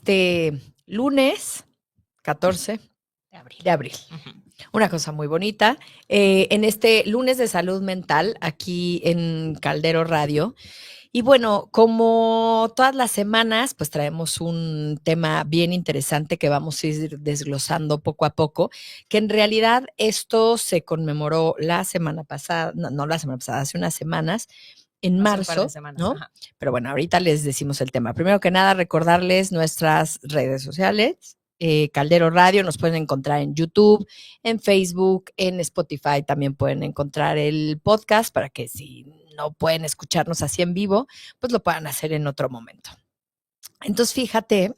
este lunes 14 De abril. de abril. Una cosa muy bonita. En este lunes de salud mental, aquí en Caldero Radio. Y bueno, como todas las semanas, pues traemos un tema bien interesante que vamos a ir desglosando poco a poco, que en realidad esto se conmemoró la semana pasada, no la semana pasada, hace unas semanas, en Hace un par de marzo, semanas, ¿no? ajá. Pero bueno, ahorita les decimos el tema. Primero que nada, recordarles nuestras redes sociales. Caldero Radio, nos pueden encontrar en YouTube, en Facebook, en Spotify también pueden encontrar el podcast para que si no pueden escucharnos así en vivo, pues lo puedan hacer en otro momento. Entonces, fíjate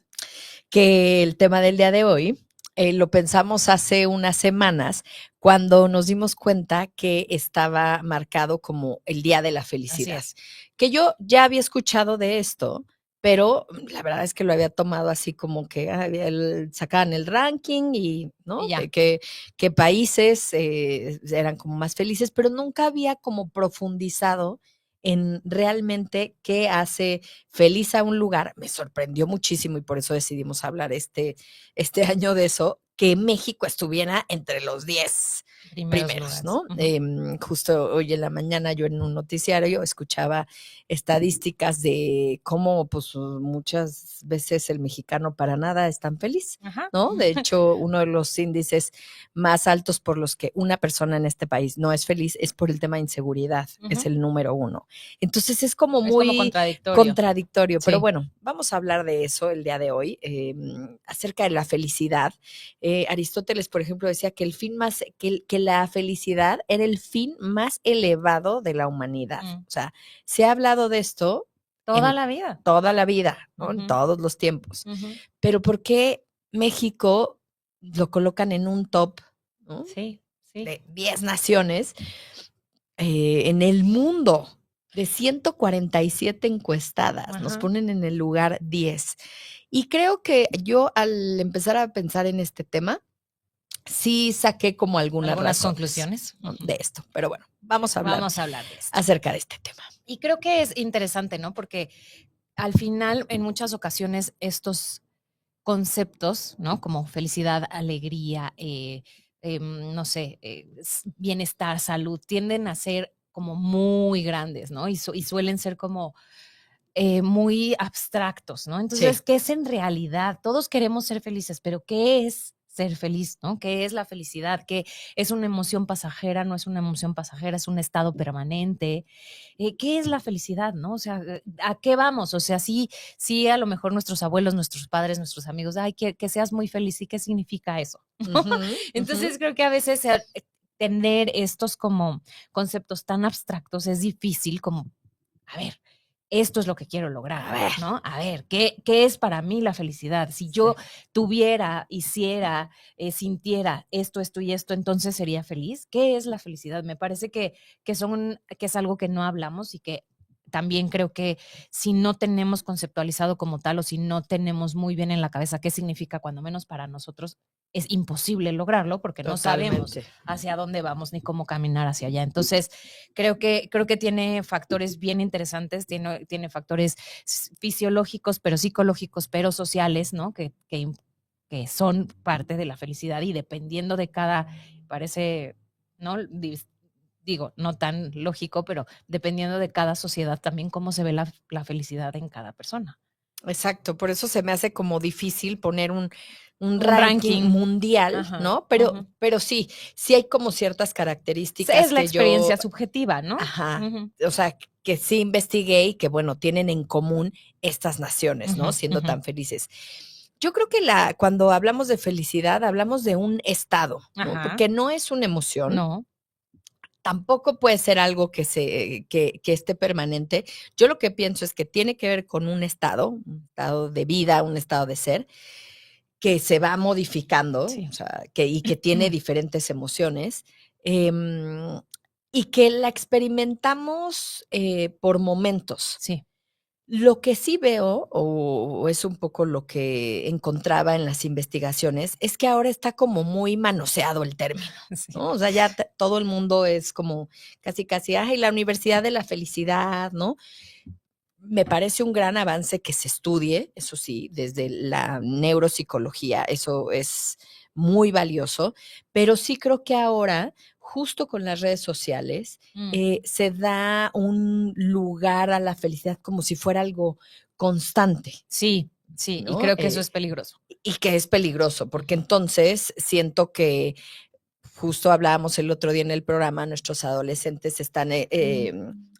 que el tema del día de hoy lo pensamos hace unas semanas cuando nos dimos cuenta que estaba marcado como el Día de la Felicidad. Así es. Que yo ya había escuchado de esto, pero la verdad es que lo había tomado así como que sacaban el ranking y, ¿no? Y ya. Que países eran como más felices, pero nunca había como profundizado en realmente qué hace feliz a un lugar. Me sorprendió muchísimo y por eso decidimos hablar este año de eso, que México estuviera entre los 10 primeros, ¿no? Justo hoy en la mañana yo en un noticiario escuchaba estadísticas de cómo pues muchas veces el mexicano para nada es tan feliz, Ajá. ¿no? De hecho, uno de los índices más altos por los que una persona en este país no es feliz es por el tema de inseguridad, es el número 1. Entonces es como Es como muy contradictorio, pero Sí. bueno, vamos a hablar de eso el día de hoy, acerca de la felicidad. Aristóteles, por ejemplo, decía que que la felicidad era el fin más elevado de la humanidad. O sea, se ha hablado de esto Toda la vida. toda la vida, ¿no? En todos los tiempos. Pero ¿por qué México lo colocan en un top, ¿no? Sí. De 10 naciones en el mundo? De 147 encuestadas, nos ponen en el lugar 10. Y creo que yo al empezar a pensar en este tema, sí saqué como algunas conclusiones de esto. Pero bueno, vamos a hablar de esto. acerca de este tema. Y creo que es interesante, ¿no? Porque al final, en muchas ocasiones, estos conceptos, ¿no? Como felicidad, alegría, no sé, bienestar, salud, tienden a ser como muy grandes, ¿no? Y suelen ser como muy abstractos, ¿no? Entonces, Sí. ¿qué es en realidad? Todos queremos ser felices, pero ¿qué es ser feliz, ¿no? ¿Qué es la felicidad? ¿Qué es una emoción pasajera? ¿No es una emoción pasajera? ¿Es un estado permanente? ¿Qué es la felicidad, no? O sea, ¿a qué vamos? O sea, sí, a lo mejor nuestros abuelos, nuestros padres, nuestros amigos, ay, que seas muy feliz. ¿Y qué significa eso? Entonces, creo que a veces tener estos como conceptos tan abstractos es difícil como, a ver, esto es lo que quiero lograr, ¿no? A ver, ¿qué es para mí la felicidad? Si yo tuviera, hiciera, sintiera esto y esto, entonces sería feliz. ¿Qué es la felicidad? Me parece que es algo que no hablamos y que también creo que si no tenemos conceptualizado como tal o si no tenemos muy bien en la cabeza qué significa, cuando menos para nosotros, es imposible lograrlo porque no sabemos hacia dónde vamos ni cómo caminar hacia allá. Entonces, creo que tiene factores bien interesantes, tiene factores fisiológicos, pero psicológicos, pero sociales, ¿no? Que son parte de la felicidad y dependiendo de cada, parece, ¿no? Digo, no tan lógico, pero dependiendo de cada sociedad también cómo se ve la felicidad en cada persona. Exacto, por eso se me hace como difícil poner un ranking mundial, Ajá, ¿no? Pero sí hay como ciertas características es la que experiencia subjetiva, ¿no? ajá, o sea, que sí investigué y que, bueno, tienen en común estas naciones, ¿no? Siendo tan felices. Yo creo que cuando hablamos de felicidad, hablamos de un estado, ¿no? Ajá. Porque no es una emoción. No. Tampoco puede ser algo que esté permanente. Yo lo que pienso es que tiene que ver con un estado de vida, un estado de ser, que se va modificando, Sí. o sea, y que tiene diferentes emociones, y que la experimentamos por momentos. Sí. Lo que sí veo, o es un poco lo que encontraba en las investigaciones, es que ahora está como muy manoseado el término, Sí. ¿no? O sea, ya todo el mundo es como casi, ay, la universidad de la felicidad, ¿no? me parece un gran avance que se estudie, eso sí, desde la neuropsicología, eso es muy valioso, pero sí creo que ahora, justo con las redes sociales, se da un lugar a la felicidad como si fuera algo constante, Sí, sí, y ¿no? creo que eso es peligroso. Y que es peligroso, porque entonces siento que justo hablábamos el otro día en el programa, nuestros adolescentes están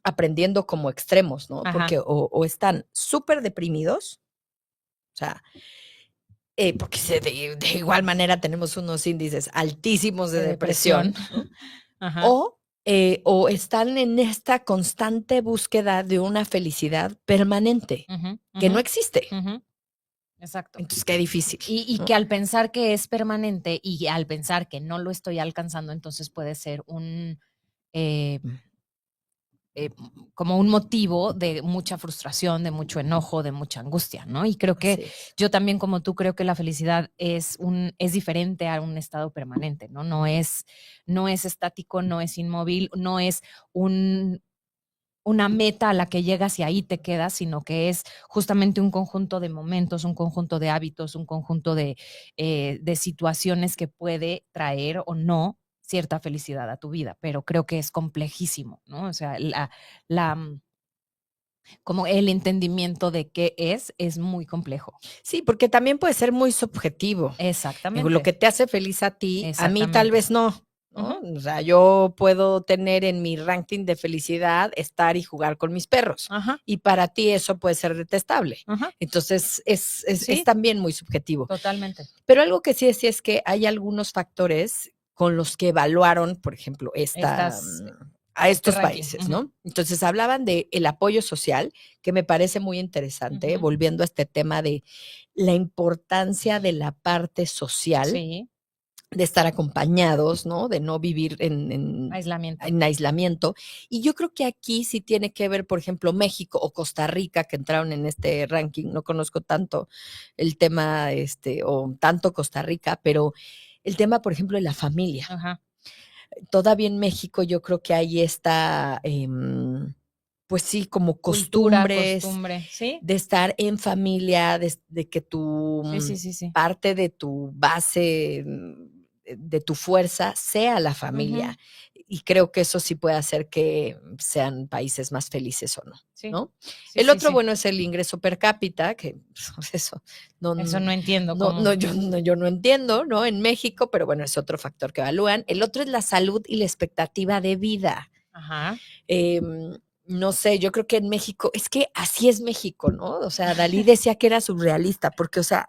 aprendiendo como extremos, ¿no? Ajá. Porque o están súper deprimidos, o sea, porque de igual manera tenemos unos índices altísimos de depresión, ¿no? Ajá. O están en esta constante búsqueda de una felicidad permanente Ujú, que no ujú, existe. ujú. Exacto. Entonces, qué difícil. Y ¿no? que al pensar que es permanente y al pensar que no lo estoy alcanzando, entonces puede ser eh, como un motivo de mucha frustración, de mucho enojo, de mucha angustia, ¿no? Y creo que Así es. yo también, como tú, creo que la felicidad es diferente a un estado permanente, ¿no? No es estático, no es inmóvil, no es una meta a la que llegas y ahí te quedas, sino que es justamente un conjunto de momentos, un conjunto de hábitos, un conjunto de situaciones que puede traer o no cierta felicidad a tu vida, pero creo que es complejísimo, ¿no? O sea, como el entendimiento de qué es muy complejo. Sí, porque también puede ser muy subjetivo. Digo, lo Exactamente, que te hace feliz a mí tal exactamente. vez no, ¿no? Ujú, O sea, yo puedo tener en mi ranking de felicidad estar y jugar con mis perros, ajá, y para ti eso puede ser detestable. ajá, Entonces, es sí, también muy subjetivo. totalmente. Pero algo que sí es que hay algunos factores con los que evaluaron, por ejemplo, Estas, a este estos ranking. países, Ujú, ¿no? Entonces hablaban de el apoyo social, que me parece muy interesante, ujú, volviendo a este tema de la importancia de la parte social, sí, de estar acompañados, ¿no? De no vivir aislamiento. en aislamiento. Y yo creo que aquí sí tiene que ver, por ejemplo, México o Costa Rica, que entraron en este ranking. No conozco tanto el tema, o tanto Costa Rica, pero el tema, por ejemplo, de la familia. Ajá. Todavía en México yo creo que hay esta, pues sí, como Cultura, costumbres costumbre, ¿sí? de estar en familia, de que tu Sí, sí, sí, sí. parte de tu base, de tu fuerza sea la Ujú. familia. Y creo que eso sí puede hacer que sean países más felices o no, Sí, ¿no? sí, El sí, otro, sí. bueno, es el ingreso per cápita, que pues, eso no Eso no entiendo no cómo. yo no entiendo, ¿no? En México, pero bueno, es otro factor que evalúan. El otro es la salud y la expectativa de vida. Ajá. No sé, yo creo que en México, es que así es México, ¿no? O sea, Dalí decía que era surrealista, porque, o sea,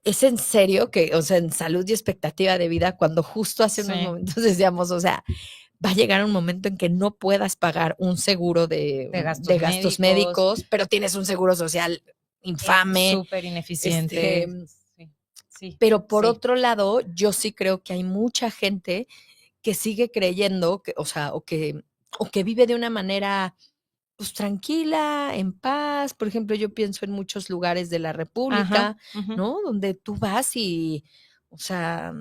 es en serio que, o sea, en salud y expectativa de vida, cuando justo hace unos Sí, momentos decíamos, o sea, va a llegar un momento en que no puedas pagar un seguro de de gastos gastos médicos, médicos, pero tienes un seguro social infame. súper Este, ineficiente. Sí, sí, pero por sí. otro lado, yo sí creo que hay mucha gente que sigue creyendo que, o sea, o que vive de una manera pues tranquila, en paz. Por ejemplo, yo pienso en muchos lugares de la Ajá, república, ujú, ¿no? Donde tú vas y, o sea,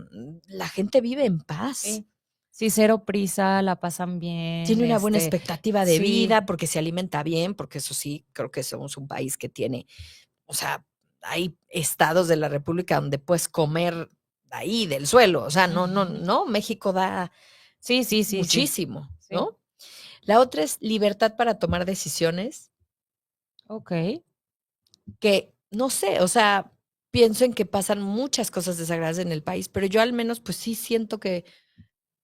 la gente vive en paz, sí. Sí, cero prisa, la pasan tiene bien, una buena expectativa de sí, vida, porque se alimenta bien, porque eso sí, creo que somos un país que tiene, o sea, hay estados de la república donde puedes comer ahí del suelo, o sea, ujú. no, México da Sí, sí, sí, sí, muchísimo, sí. ¿no? La otra es libertad para tomar decisiones. Okey. Que no sé, o sea, pienso en que pasan muchas cosas desagradables en el país, pero yo al menos, pues sí siento que,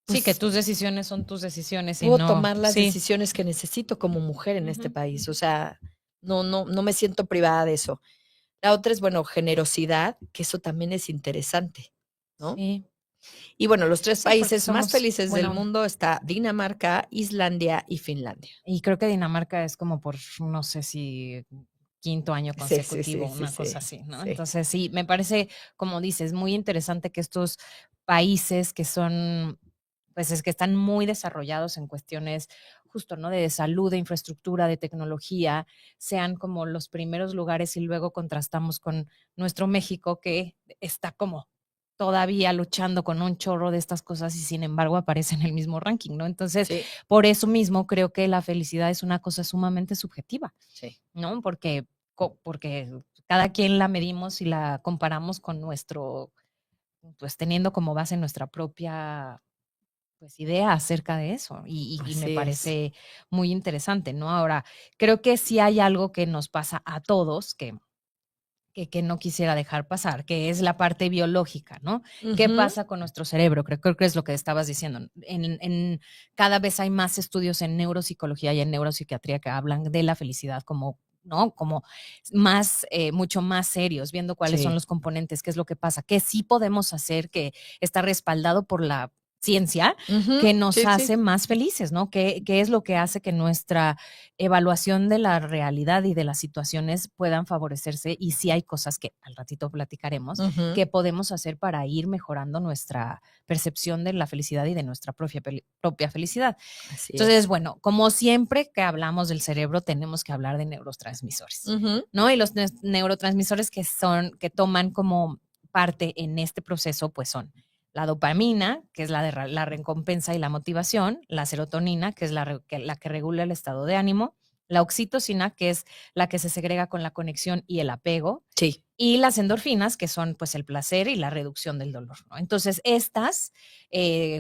Sí, que pues, tus decisiones son tus decisiones y puedo no tomar las sí. decisiones que necesito como mujer en este Ujú, país. O ujú. sea, no me siento privada de eso. La otra es, bueno, generosidad, que eso también es interesante, ¿no? Sí, Y bueno, los 3 sí, porque países más somos felices del bueno, mundo está Dinamarca, Islandia y Finlandia. y creo que Dinamarca es como por, no sé si quinto año Sí, sí, consecutivo, sí, sí, una sí, cosa así, ¿no? sí. Entonces, sí, me parece, como dices, muy interesante que estos países que son, pues, es que están muy desarrollados en cuestiones justo, ¿no? De salud, de infraestructura, de tecnología, sean como los primeros lugares y luego contrastamos con nuestro México que está como todavía luchando con un chorro de estas cosas y sin embargo aparece en el mismo ranking, ¿no? Entonces, Sí, por eso mismo creo que la felicidad es una cosa sumamente subjetiva, sí. ¿no? Porque cada quien la medimos y la comparamos con nuestro, pues teniendo como base nuestra propia pues idea acerca de eso y me Así es. parece muy interesante, ¿no? Ahora, creo que sí hay algo que nos pasa a todos que no quisiera dejar pasar, que es la parte biológica, ¿no? ¿Qué Ujú. pasa con nuestro cerebro? Creo que es lo que estabas diciendo. Cada vez hay más estudios en neuropsicología y en neuropsiquiatría que hablan de la felicidad como, ¿no? Como más, mucho más serios, viendo cuáles son Sí. los componentes, qué es lo que pasa, qué sí podemos hacer, que está respaldado por la ciencia, Ujú. que nos Sí, sí. hace más felices, ¿no? ¿Qué es lo que hace que nuestra evaluación de la realidad y de las situaciones puedan favorecerse y si hay cosas que al ratito platicaremos Ujú. que podemos hacer para ir mejorando nuestra percepción de la felicidad y de nuestra propia felicidad. Así Entonces, es. bueno, como siempre que hablamos del cerebro, tenemos que hablar de neurotransmisores, Ujú. ¿no? Y los neurotransmisores que toman como parte en este proceso, pues son la dopamina, que es la de la recompensa y la motivación, la serotonina, que es la que regula el estado de ánimo, la oxitocina, que es la que se segrega con la conexión y el apego, Sí. y las endorfinas, que son pues el placer y la reducción del dolor, ¿no? Entonces, estas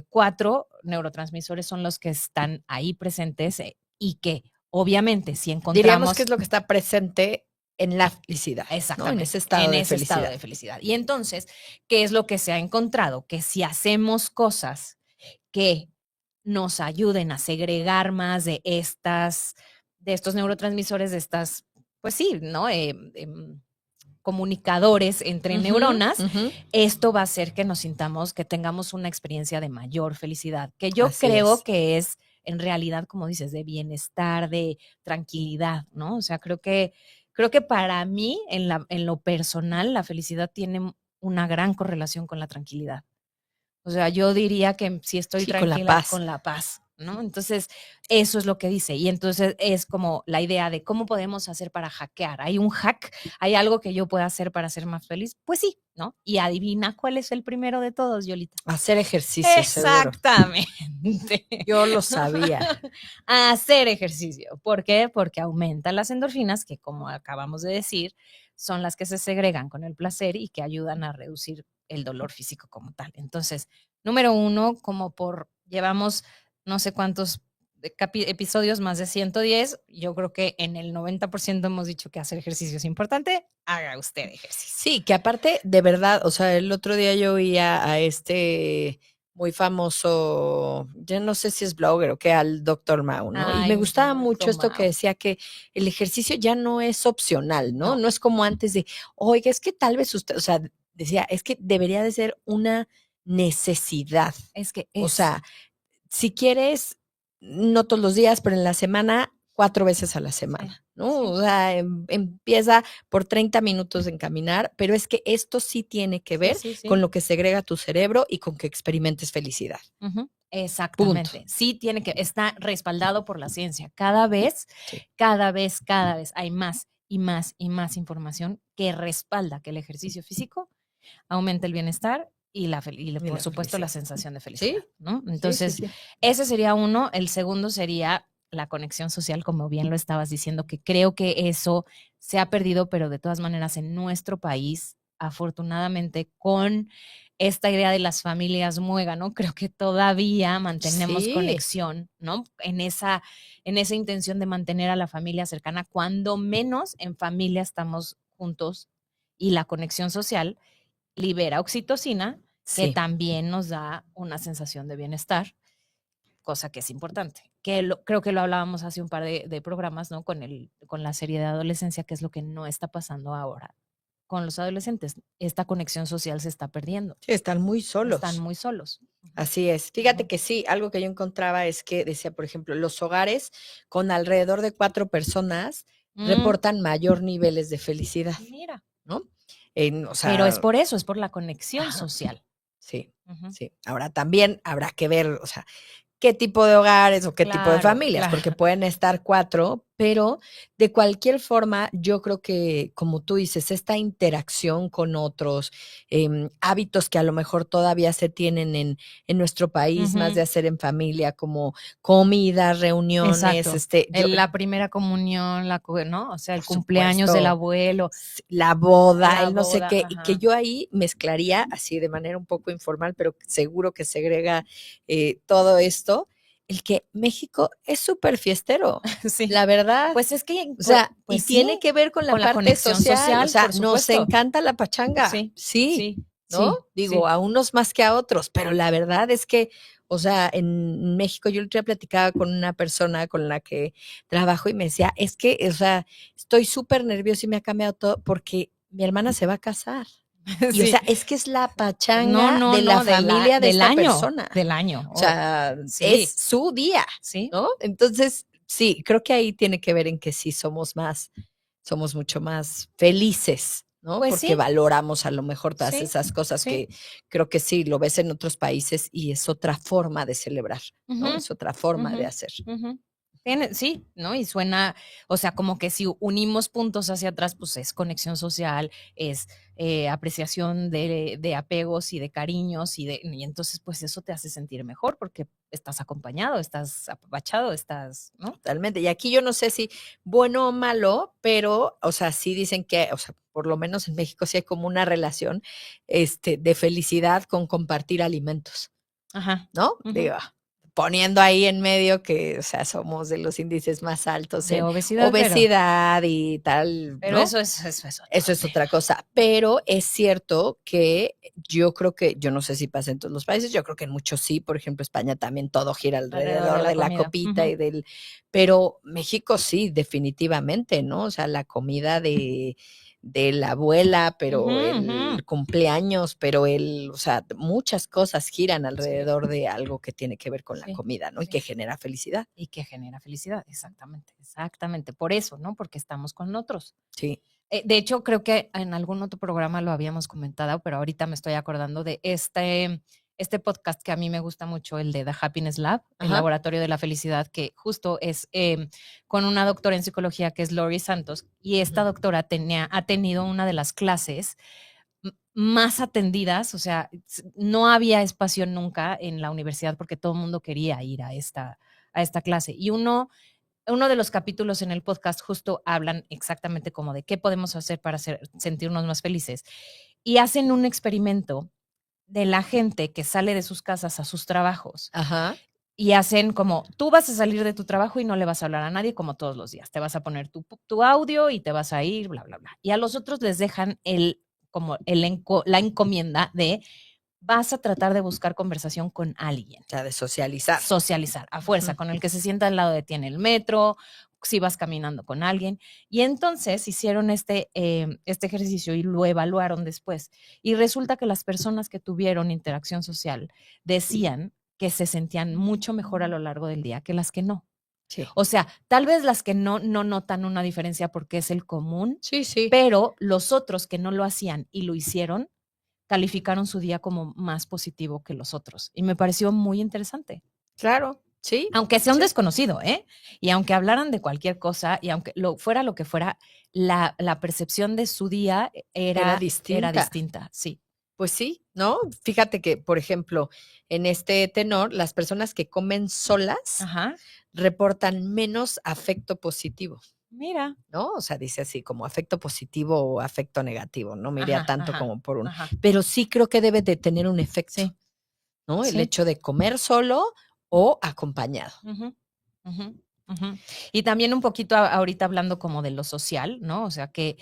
4 neurotransmisores son los que están ahí presentes y que obviamente si Diríamos que encontramos es lo que está presente en la felicidad, ¿no? En ese exactamente, estado en de ese estado felicidad. de felicidad. Y entonces, ¿qué es lo que se ha encontrado? Que si hacemos cosas que nos ayuden a segregar más de estos neurotransmisores, de estas, pues sí, ¿no? Comunicadores entre Ujú, neuronas, ujú. esto va a hacer que nos sintamos, que tengamos una experiencia de mayor felicidad, que yo Así creo es. que es en realidad, como dices, de bienestar, de tranquilidad, ¿no? O sea, creo que para mí, en lo personal, la felicidad tiene una gran correlación con la tranquilidad. O sea, yo diría que si estoy Sí, con la tranquila paz. con la paz, ¿no? Entonces, eso es lo que dice. Y entonces es como la idea de cómo podemos hacer para hackear. ¿Hay un hack? ¿Hay algo que yo pueda hacer para ser más feliz? Pues sí, ¿no? Y adivina cuál es el primero de todos, Yolita. Hacer ejercicio, seguro. Exactamente. Yo lo sabía. Hacer ejercicio. ¿Por qué? Porque aumenta las endorfinas, que como acabamos de decir, son las que se segregan con el placer y que ayudan a reducir el dolor físico como tal. Entonces, número 1, llevamos no sé cuántos episodios, más de 110, yo creo que en el 90% hemos dicho que hacer ejercicio es importante, haga usted ejercicio. Sí, que aparte, de verdad, o sea, el otro día yo oía a este muy famoso, ya no sé si es blogger o qué, al doctor Mao, ¿no? Y me Ay, gustaba mucho doctor esto que Mao. decía que el ejercicio ya no es opcional, ¿no? No, No es como antes de, oiga, es que tal vez usted, o sea, decía, es que debería de ser una necesidad. es que O es. sea, si quieres, no todos los días, pero en la semana, 4 veces a la Sí, semana, ¿no? sí, O sea, empieza por 30 minutos en caminar, pero es que esto sí tiene que sí, ver sí, con sí. lo que segrega tu cerebro y con que experimentes felicidad. Ujú, Punto. exactamente. Sí tiene que está respaldado por la ciencia. Sí. Cada vez hay más y más y más información que respalda que el ejercicio físico aumenta el bienestar y Y por la supuesto, la felicidad. sensación de felicidad, Sí, ¿no? sí, sí, Entonces, sí. ese sería uno. El segundo sería la conexión social, como bien lo estabas diciendo, que creo que eso se ha perdido, pero de todas maneras en nuestro país, afortunadamente, con esta idea de las familias muega, ¿no? Creo que todavía mantenemos Sí, conexión, ¿no? En esa intención de mantener a la familia cercana, cuando menos en familia estamos juntos y la conexión social libera oxitocina, que sí. también nos da una sensación de bienestar, cosa que es importante. Creo que lo hablábamos hace un par de programas, ¿no? Con la serie de adolescencia, que es lo que no está pasando ahora con los adolescentes. Esta conexión social se está perdiendo. Sí, están muy Están solos. muy solos. Ujú, Así es. Fíjate ujú. que sí, algo que yo encontraba es que decía, por ejemplo, los hogares con alrededor de 4 personas Mm, reportan mayor niveles de felicidad, mira, ¿no? O pero es sea, por eso, es por la conexión ajá, social. sí, Ujú. sí. Ahora también habrá que ver, o sea, qué tipo de hogares o qué tipo de Claro, familias, porque claro. pueden estar 4 Pero de cualquier forma, yo creo que, como tú dices, esta interacción con otros, hábitos que a lo mejor todavía se tienen en nuestro país, más de hacer en familia, como comidas, reuniones, Exacto. yo La primera comunión, ¿no? O sea, el por cumpleaños del supuesto, abuelo, la boda, la el no sé boda, qué, y que ajá. yo ahí mezclaría así de manera un poco informal, pero seguro que segrega todo esto, el que México es súper fiestero, Sí. la verdad. Pues es que, O sea, y pues tiene sí, que ver con la con la parte conexión social, o social, sea, por nos supuesto. encanta la pachanga, Sí, sí, sí, ¿no? sí, Digo, sí. a unos más que a otros, pero la verdad es que, o sea, en México yo el otro día platicaba con una persona con la que trabajo y me decía, es que, o sea, estoy súper nerviosa y me ha cambiado todo porque mi hermana se va a casar. Y, o Sí. sea, es que es la No, pachanga no, de la no, familia de del esta año, persona. del año. O sea, es Sí, su día, sí. ¿no? Entonces, sí, creo que ahí tiene que ver en que sí somos mucho más felices, ¿no? Pues Porque sí, valoramos a lo mejor todas sí, esas cosas sí. que creo que sí, lo ves en otros países y es otra forma de celebrar, ¿no? Ujú, Es otra forma de ujú, hacer. ujú. Sí, ¿no? Y suena, o sea, como que si unimos puntos hacia atrás, pues es conexión social, es apreciación de apegos y de cariños, y entonces, pues eso te hace sentir mejor porque estás acompañado, estás apapachado, estás, ¿no? Totalmente. Y aquí yo no sé si bueno o malo, pero, o sea, sí dicen que, o sea, por lo menos en México sí hay como una relación, de felicidad con compartir alimentos. Ajá. ¿No? Ujú. Digo, poniendo ahí en medio que, o sea, somos de los índices más altos De en obesidad, obesidad y tal, pero ¿no? eso es otra Eso es cosa. otra cosa, pero es cierto que yo creo que, yo no sé si pasa en todos los países, yo creo que en muchos sí, por ejemplo, España también todo gira Alrededor de alrededor la de la comida. copita Ujú. y pero México sí, definitivamente, ¿no? O sea, la comida de la abuela, Ujú, pero ujú. el cumpleaños, pero o sea, muchas cosas giran Sí, alrededor de algo que tiene que ver con la sí, comida, ¿no? Y sí. que genera felicidad. Y que genera felicidad, exactamente, exactamente. Por eso, ¿no? Porque estamos con otros. Sí. De hecho, creo que en algún otro programa lo habíamos comentado, pero ahorita me estoy acordando de este podcast que a mí me gusta mucho, el de The Happiness Lab, el Ajá. laboratorio de la felicidad, que justo es con una doctora en psicología que es Lori Santos, y esta Ujú. doctora ha tenido una de las clases más atendidas, o sea, no había espacio nunca en la universidad porque todo el mundo quería ir a esta clase. Y uno de los capítulos en el podcast justo hablan exactamente como de qué podemos hacer para sentirnos más felices. Y hacen un experimento de la gente que sale de sus casas a sus trabajos Ajá. y hacen como, tú vas a salir de tu trabajo y no le vas a hablar a nadie como todos los días. Te vas a poner tu audio y te vas a ir, bla, bla, bla. Y a los otros les dejan la encomienda de vas a tratar de buscar conversación con alguien, O sea, de socializar. socializar a fuerza, Ujú. con el que se sienta al lado de ti en el metro, si vas caminando con alguien. Y entonces hicieron este ejercicio y lo evaluaron después. Y resulta que las personas que tuvieron interacción social decían que se sentían mucho mejor a lo largo del día que las que no. Sí. O sea, tal vez las que no notan una diferencia porque es el común, Sí, sí. pero los otros que no lo hacían y lo hicieron, calificaron su día como más positivo que los otros. Y me pareció muy interesante. Claro. Sí, Aunque sea un sí. desconocido, ¿eh? Y aunque hablaran de cualquier cosa y aunque fuera lo que fuera, la percepción de su día Era era distinta. distinta, sí. Pues sí, ¿no? Fíjate que, por ejemplo, en este tenor, las personas que comen solas Ajá. reportan menos afecto positivo, Mira. ¿no? O sea, dice así como afecto positivo o afecto negativo, no me iría Ajá, tanto ajá, como por ajá. pero sí creo que debe de tener un efecto, Sí, ¿no? El sí. hecho de comer solo o acompañado. Ujú, ujú, ujú. Y también un poquito ahorita hablando como de lo social, ¿no? O sea, qué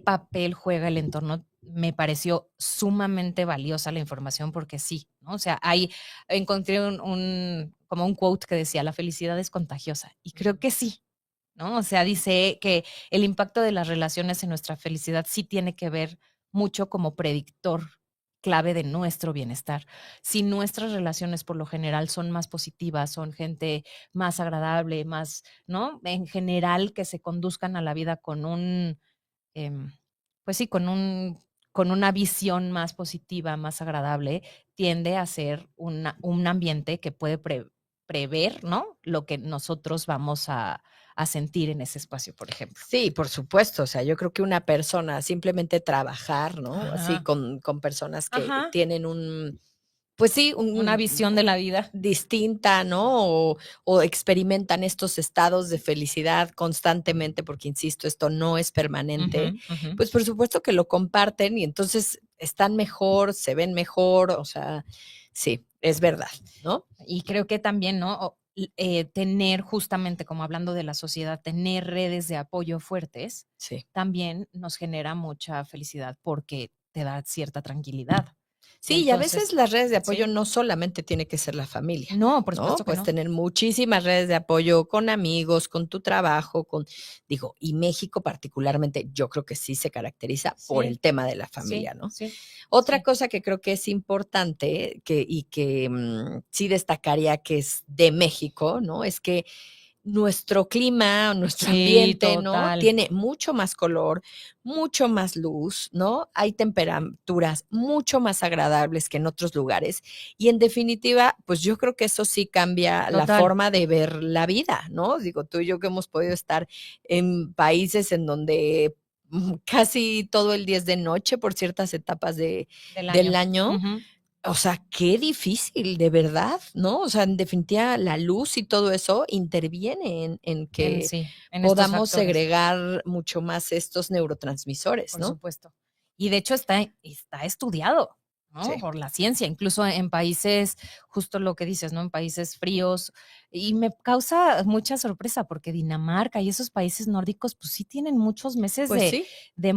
papel juega el entorno. Me pareció sumamente valiosa la información porque sí, ¿no? O sea, ahí encontré como un quote que decía, la felicidad es contagiosa. Y creo Ujú. que sí, ¿no? O sea, dice que el impacto de las relaciones en nuestra felicidad sí tiene que ver mucho como predictor clave de nuestro bienestar. Si nuestras relaciones por lo general son más positivas, son gente más agradable, más, ¿no? En general que se conduzcan a la vida con em, pues sí, con una visión más positiva, más agradable, tiende a ser un ambiente que puede prever, ¿no? Lo que nosotros vamos a sentir en ese espacio, por ejemplo. Sí, por supuesto. O sea, yo creo que una persona simplemente trabajar, ¿no? Así Ajá. con personas que Ajá. tienen pues sí, Una visión de la vida. distinta, ¿no? O experimentan estos estados de felicidad constantemente, porque insisto, esto no es permanente, Ujú, ujú. pues por supuesto que lo comparten y entonces están mejor, se ven mejor, o sea, sí, es verdad, ¿no? Y creo que también, ¿no? Tener justamente, como hablando de la sociedad, tener redes de apoyo fuertes, Sí. también nos genera mucha felicidad porque te da cierta tranquilidad. Sí, y a veces Entonces, las redes de apoyo sí, no solamente tiene que ser la familia, no, por ¿no? supuesto que Puedes no. tener muchísimas redes de apoyo con amigos, con tu trabajo, y México particularmente, yo creo que sí se caracteriza por Sí, el tema de la sí, familia, ¿no? sí, Otra sí. cosa que creo que es importante que sí destacaría que es de México, ¿no? Es que nuestro clima, nuestro Sí, ambiente, ¿no? total. Tiene mucho más color, mucho más luz, ¿no? Hay temperaturas mucho más agradables que en otros lugares. Y en definitiva, pues yo creo que eso sí cambia la Total. forma de ver la vida, ¿no? Digo, tú y yo que hemos podido estar en países en donde casi todo el día es de noche por ciertas etapas Del del año. año, Ujú. o sea, qué difícil, de verdad, ¿no? O sea, en definitiva, la luz y todo eso interviene en que Sí, en estos podamos factores. segregar mucho más estos neurotransmisores, Por ¿no? supuesto. Y de hecho está estudiado, ¿no? Sí. Por la ciencia, incluso en países, justo lo que dices, ¿no? En países fríos. Y me causa mucha sorpresa porque Dinamarca y esos países nórdicos, pues sí tienen muchos meses Pues sí, de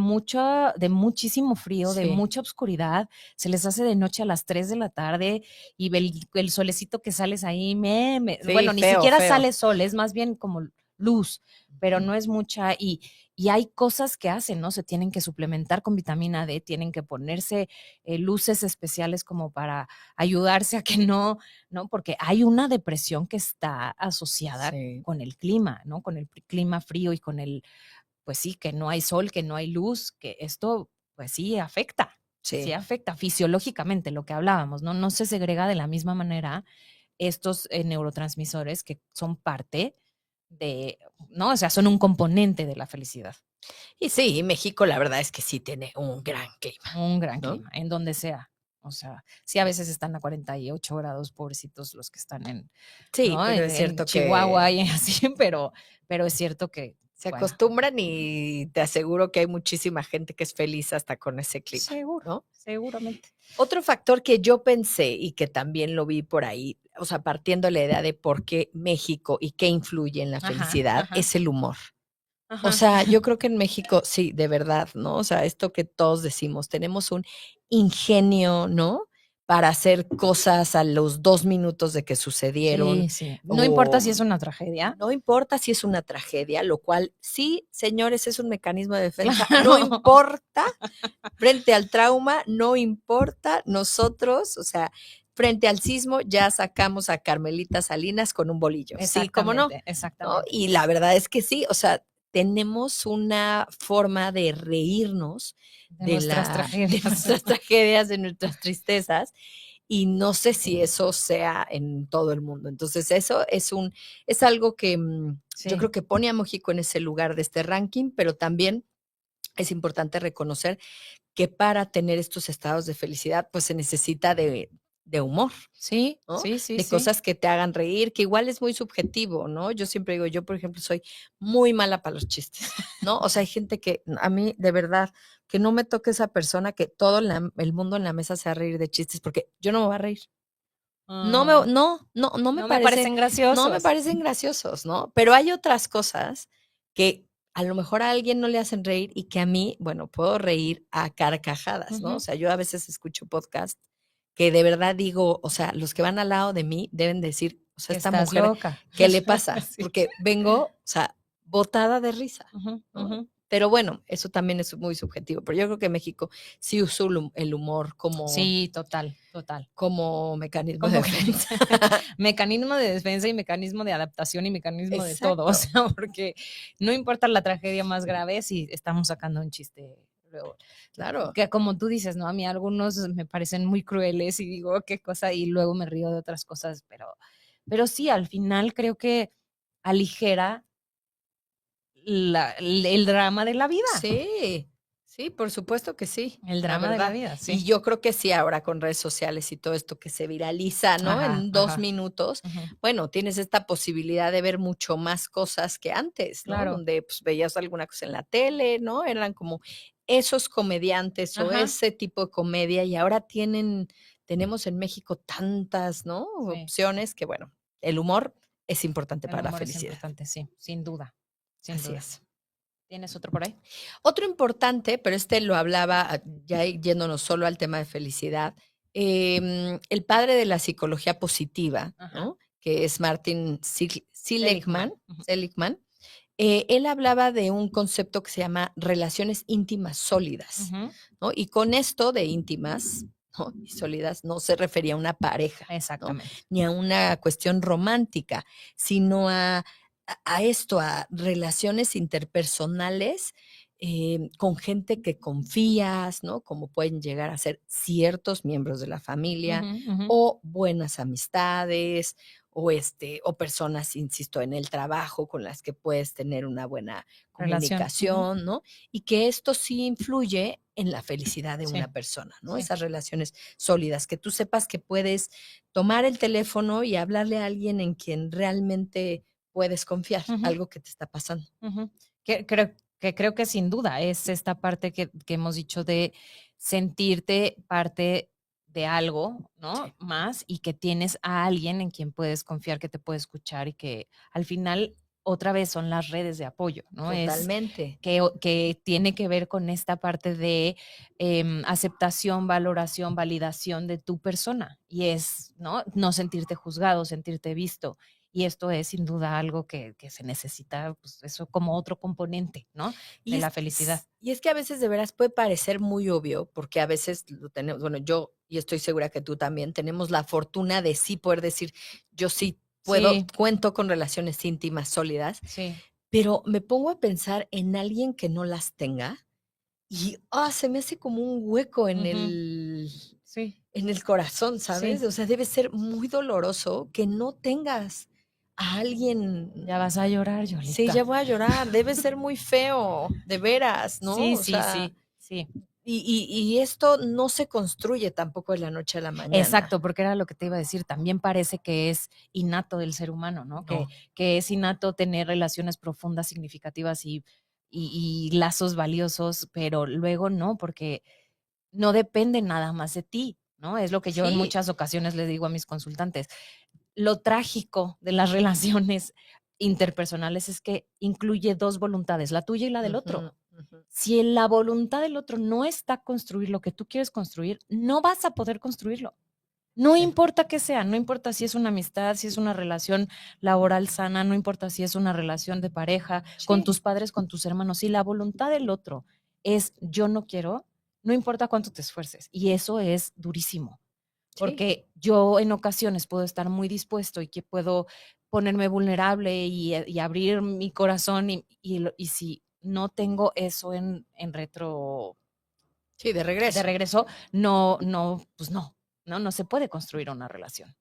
muchísimo frío, de sí, mucha oscuridad. Se les hace de noche a las 3 de la tarde y el solecito que sales ahí, sí, bueno, ni feo, siquiera feo. sale sol, es más bien como luz, pero Ujú. no es mucha. Y hay cosas que hacen, ¿no? Se tienen que suplementar con vitamina D, tienen que ponerse luces especiales como para ayudarse a que no, porque hay una depresión que está asociada Sí, con el clima, ¿no? Con el clima frío y con pues sí, que no hay sol, que no hay luz, que esto, pues sí sí. afecta fisiológicamente lo que hablábamos, ¿no? No se segrega de la misma manera estos neurotransmisores que son parte ¿no? O sea, son un componente de la felicidad. Y sí, México la verdad es que sí tiene un gran clima, Un gran ¿no? clima, en donde sea. O sea, sí, a veces están a 48 grados, pobrecitos los que están Sí, ¿no? pero es En cierto Chihuahua que y así, pero es cierto que, se bueno, acostumbran y te aseguro que hay muchísima gente que es feliz hasta con ese clima, seguro, ¿no? seguramente. Otro factor que yo pensé y que también lo vi por ahí, o sea, partiendo de la idea de por qué México y qué influye en la Ajá, felicidad, ajá, es el humor. O ajá. sea, yo creo que en México, sí, de verdad, ¿no? O sea, esto que todos decimos, tenemos un ingenio, ¿no? Para hacer cosas a los 2 minutos de que sucedieron, Sí, sí. No importa o si es una tragedia. no importa si es una tragedia, lo cual sí, señores, es un mecanismo de defensa, no Claro. importa frente al trauma, no importa, nosotros, o sea, frente al sismo ya sacamos a Carmelita Salinas con un bolillo, sí, cómo no, Exactamente, ¿no? exactamente. Y la verdad es que sí, o sea, tenemos una forma de reírnos De de nuestras la de tragedias. nuestras tragedias, de nuestras tristezas, y no sé si eso sea en todo el mundo. Entonces, eso es algo que, yo Sí, creo que pone a México en ese lugar de este ranking, pero también es importante reconocer que para tener estos estados de felicidad, pues se necesita de humor, sí, ¿no? sí, sí, De sí. cosas que te hagan reír, que igual es muy subjetivo, ¿no? Yo siempre digo, yo, por ejemplo, soy muy mala para los chistes, ¿no? O sea, hay gente que a mí, de verdad, que no me toque esa persona que todo el mundo en la mesa se va a reír de chistes, porque yo no me voy a reír. Ah, No me no me parece, parecen no me graciosos. parecen graciosos, ¿no? Pero hay otras cosas que a lo mejor a alguien no le hacen reír y que a mí, bueno, puedo reír a carcajadas, ¿no? O Ujú. sea, yo a veces escucho podcast que de verdad digo, o sea, los que van al lado de mí deben decir, o sea, Que esta estás mujer, loca. ¿qué le pasa? Sí. Porque vengo, o sea, botada de risa, Ujú, ¿no? ujú. Pero bueno, eso también es muy subjetivo. Pero yo creo que México sí usa el humor Sí, total, total. como mecanismo de Como que defensa. mecanismo de defensa y mecanismo de adaptación y mecanismo de todo, o Exacto. sea, porque no importa la tragedia más grave si estamos sacando un chiste luego. Claro, Que como tú dices, ¿no? A mí algunos me parecen muy crueles y digo, qué cosa, y luego me río de otras cosas, pero sí, al final creo que aligera el drama de la vida. Sí, sí, por supuesto que sí, El la drama de la verdad. vida, Y sí. yo creo que sí, ahora con redes sociales y todo esto que se viraliza, ¿no? Ajá, En 2 ajá. minutos, Ujú. bueno, tienes esta posibilidad de ver mucho más cosas que antes, ¿no? Claro. Donde, pues, veías alguna cosa en la tele, ¿no? Eran como esos comediantes o Ajá. ese tipo de comedia, y ahora tenemos en México tantas, ¿no? Sí. Opciones que, bueno, el humor es importante El para la humor es felicidad. importante, sí, sin duda, sin Así duda. es. ¿Tienes otro por ahí? Otro importante, pero este lo hablaba, ya yéndonos solo al tema de felicidad, el padre de la psicología positiva, Ajá. ¿no? Que es Martin Seligman. Seligman, Ujú, él hablaba de un concepto que se llama relaciones íntimas sólidas, ujú. ¿no? Y con esto de íntimas, ¿no? Y sólidas no se refería a una pareja, ¿no? Exactamente. Ni a una cuestión romántica, sino a esto, a relaciones interpersonales con gente que confías, ¿no? Como pueden llegar a ser ciertos miembros de la familia Ujú, ujú. o buenas amistades o personas, insisto, en el trabajo con las que puedes tener una buena Relación. Ujú. comunicación, ¿no? Y que esto sí influye en la felicidad de Sí, una persona, ¿no? sí. Esas relaciones sólidas, que tú sepas que puedes tomar el teléfono y hablarle a alguien en quien realmente puedes confiar, Ujú, algo que te está pasando. ujú. Creo que sin duda es esta parte que hemos dicho de sentirte parte de algo, Sí, ¿no? Más y que tienes a alguien en quien puedes confiar, que te puede escuchar y que al final otra vez son las redes de apoyo, ¿no? Es totalmente. que tiene que ver con esta parte de aceptación, valoración, validación de tu persona y es, ¿no? No sentirte juzgado, sentirte visto. Y esto es sin duda algo que se necesita, pues eso como otro componente, ¿no? Y De es la felicidad. y es que a veces de veras puede parecer muy obvio, porque a veces lo tenemos, bueno, yo, y estoy segura que tú también, tenemos la fortuna de sí poder decir, yo sí puedo, Sí, cuento con relaciones íntimas sólidas, sí. pero me pongo a pensar en alguien que no las tenga y, se me hace como un hueco Ujú. Sí, en el corazón, sí. ¿sabes? O sea, debe ser muy doloroso que no tengas a Ya alguien. vas a llorar, Sí, Yolita. ya voy a llorar, debe ser muy feo, de veras, ¿no? Sí, O sí, sea, sí, sí. y esto no se construye tampoco de la noche a la mañana. Exacto, porque era lo que te iba a decir. También parece que es innato del ser humano, ¿no? Que, No. que es innato tener relaciones profundas, significativas y lazos valiosos, pero luego no, porque no depende nada más de ti, ¿no? Es lo que yo en Sí. muchas ocasiones le digo a mis consultantes. Lo trágico de las relaciones interpersonales es que incluye dos voluntades, la tuya y la del Ujú, otro. ujú. Si la voluntad del otro no está a construir lo que tú quieres construir, no vas a poder construirlo. No Sí, importa qué sea, no importa si es una amistad, si es una relación laboral sana, no importa si es una relación de pareja, con sí, tus padres, con tus hermanos. Si la voluntad del otro es yo no quiero, no importa cuánto te esfuerces. Y eso es durísimo, sí. porque yo en ocasiones puedo estar muy dispuesto y que puedo ponerme vulnerable y abrir mi corazón y si no tengo eso en retro Sí, de de regreso. regreso, no, no, pues no se puede construir una relación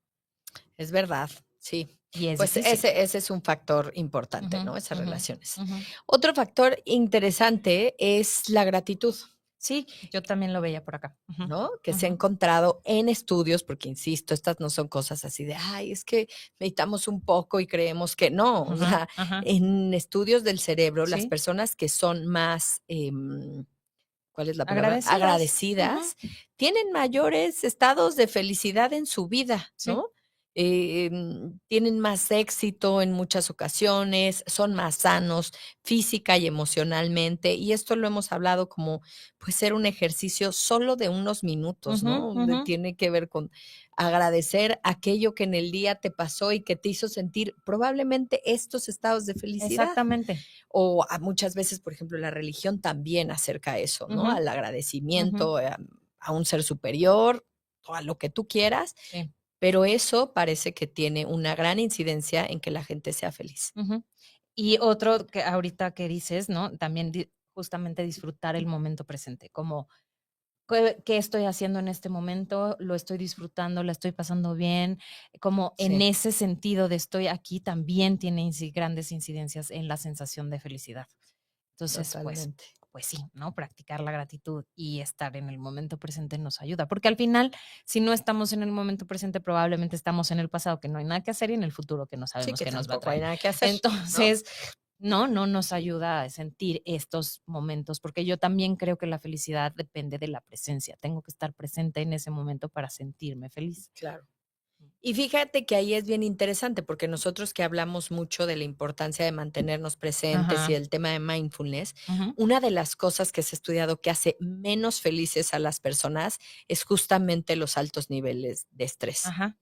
Es verdad, sí. y es Pues difícil. ese es un factor importante, Ujú, ¿no? Esas ujú, relaciones. ujú. Otro factor interesante es la gratitud. Sí, yo también lo veía por acá. Ujú, ¿No? Que se ha ujú. encontrado en estudios, porque insisto, estas no son cosas así de, ay, es que meditamos un poco y creemos que no, o Ajá, sea, ajá. en estudios del cerebro, las Sí, personas que son más, ¿cuál es la palabra? agradecidas. Ujú. Agradecidas, tienen mayores estados de felicidad en su vida, Sí, ¿no? Tienen más éxito en muchas ocasiones, son más sanos física y emocionalmente, y esto lo hemos hablado como, pues, ser un ejercicio solo de unos minutos, ujú, ¿no? ujú. Tiene que ver con agradecer aquello que en el día te pasó y que te hizo sentir probablemente estos estados de felicidad. Exactamente. O a muchas veces, por ejemplo, la religión también acerca eso, ¿no? Ujú, Al ujú. agradecimiento, a un ser superior o a lo que tú quieras, Sí. pero eso parece que tiene una gran incidencia en que la gente sea feliz. Ujú. Y otro que ahorita que dices, ¿no? También justamente disfrutar el momento presente, como ¿Qué estoy haciendo en este momento? ¿Lo estoy disfrutando? ¿La estoy pasando bien? Como en Sí, ese sentido de estoy aquí también tiene grandes incidencias en la sensación de felicidad. Entonces, pues, totalmente. pues sí, ¿no? Practicar la gratitud y estar en el momento presente nos ayuda, porque al final, si no estamos en el momento presente, probablemente estamos en el pasado que no hay nada que hacer y en el futuro que no Sí, sabemos que qué nos va a tampoco hay traer. nada que hacer, ¿no? Entonces, no nos ayuda a sentir estos momentos, porque yo también creo que la felicidad depende de la presencia. Tengo que estar presente en ese momento para sentirme feliz. Claro. Y fíjate que ahí es bien interesante, porque nosotros que hablamos mucho de la importancia de mantenernos presentes y Ajá. el tema de mindfulness, Ujú. una de las cosas que se ha estudiado que hace menos felices a las personas es justamente los altos niveles de estrés, Ajá.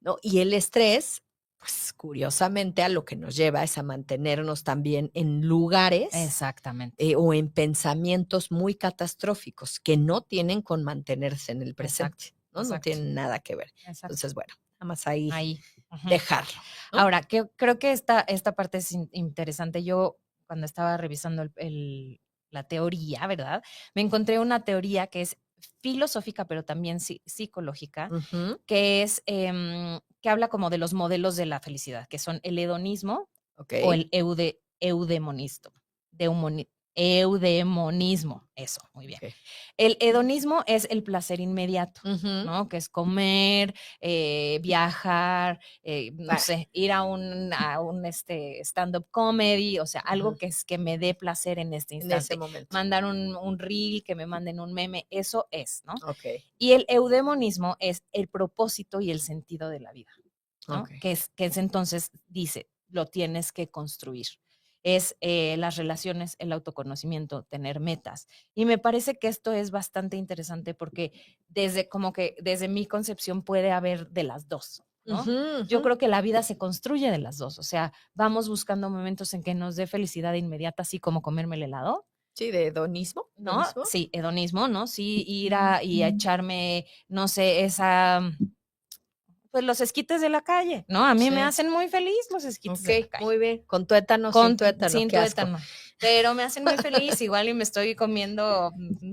¿no? Y el estrés, pues curiosamente a lo que nos lleva es a mantenernos también en lugares Exactamente. o en pensamientos muy catastróficos que no tienen con mantenerse en el Exacto. presente, ¿no? No Exacto. tienen nada que ver. Exacto. Entonces, bueno, nada más ahí Ahí. Ujú. dejarlo, ¿no? Ahora, que creo que esta parte es interesante. Yo, cuando estaba revisando la teoría, ¿verdad? Me encontré una teoría que es filosófica, pero también psicológica, Ujú, que es que habla como de los modelos de la felicidad, que son el hedonismo o okey. el eudemonismo. Eudemonismo, eso, muy bien. Okey. El hedonismo es el placer inmediato, Ujú. ¿no? Que es comer, viajar, no Ah, sé, ir a un stand-up comedy, o sea, algo ujú, que me dé placer en este en ese instante. momento. Mandar un reel, que me manden un meme, eso es, ¿no? Okey, Y el eudemonismo es el propósito y el sentido de la vida, ¿no? okey. Que es entonces, dice, lo tienes que construir. Es las relaciones, el autoconocimiento, tener metas. Y me parece que esto es bastante interesante porque desde mi concepción puede haber de las dos, ¿no? Ujú, ujú. Yo creo que la vida se construye de las dos, o sea, vamos buscando momentos en que nos dé felicidad inmediata, así como comerme el helado, Sí, de hedonismo, ¿no? ¿hedonismo? Sí, hedonismo, ¿no? Sí, ir a echarme, no sé, pues los esquites de la calle, ¿no? A mí me Sí. hacen muy feliz los esquites de la Okey, calle, muy bien. Con tuétano, sin tuétano, sin qué asco. tuétano, pero me hacen muy feliz, igual y me estoy comiendo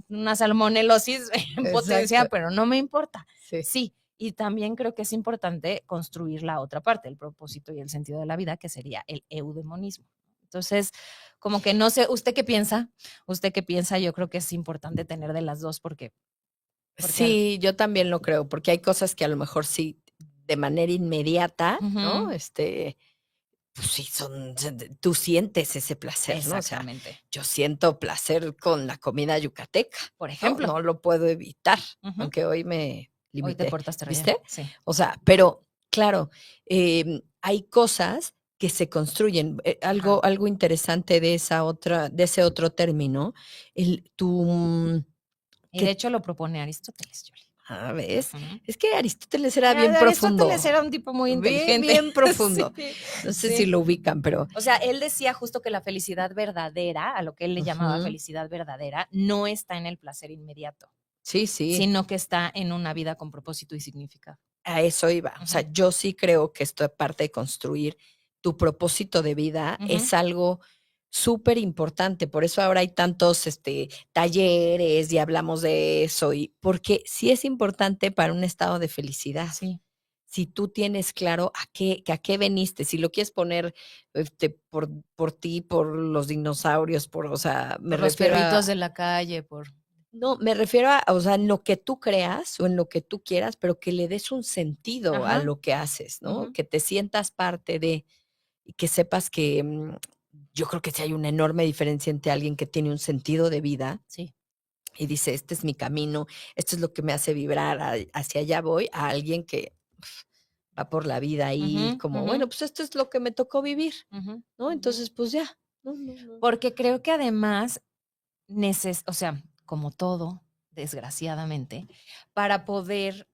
una salmonelosis en Exacto. potencia, pero no me importa. Sí. Sí, y también creo que es importante construir la otra parte, el propósito y el sentido de la vida, que sería el eudemonismo. Entonces, como que no sé, ¿usted qué piensa? ¿Usted qué piensa? Yo creo que es importante tener de las 2 porque al Sí, yo también lo creo, porque hay cosas que a lo mejor sí, de manera inmediata, ¿no? ujú, Pues sí, tú sientes ese placer, ¿no? O sea, exactamente. yo siento placer con la comida yucateca, Por ¿no? ejemplo, No lo puedo evitar, ujú, aunque hoy me hoy te limité, portaste re bien. ¿viste? Sí, O sea, pero claro, hay cosas que se construyen. ajá. Algo interesante de ese otro término, el tu, Y de que hecho lo propone Aristóteles, Yoli. ¿ves? Ujú. Es que Aristóteles era bien Aristóteles profundo, era un tipo muy bien, inteligente. bien profundo. Sí, No sé si sí. lo ubican, pero O sea, él decía justo que la felicidad verdadera, a lo que él le llamaba ujú. felicidad verdadera, no está en el placer inmediato, Sí, sí, sino que está en una vida con propósito y significado. a eso iba. O sea, Ujú, yo sí creo que esto, aparte de construir tu propósito de vida, ujú, es algo súper importante. Por eso ahora hay tantos, talleres y hablamos de eso, y porque sí es importante para un estado de felicidad. sí. Si tú tienes claro a qué veniste, si lo quieres poner, por ti, por los dinosaurios, o sea, me Por los refiero perritos a de la calle, por no, me refiero o sea, en lo que tú creas o en lo que tú quieras, pero que le des un sentido a ajá, lo que haces, ¿no? ujú, Que te sientas parte de y que sepas que, yo creo que sí hay una enorme diferencia entre alguien que tiene un sentido de vida sí. y dice: "Este es mi camino, esto es lo que me hace vibrar, hacia allá voy", a alguien que va por la vida ahí Ujú, como: ujú, "Bueno, pues esto es lo que me tocó vivir", ujú, ¿no? ujú. Entonces, pues ya. No, no, no. Porque creo que además o sea, como todo, desgraciadamente, para poder,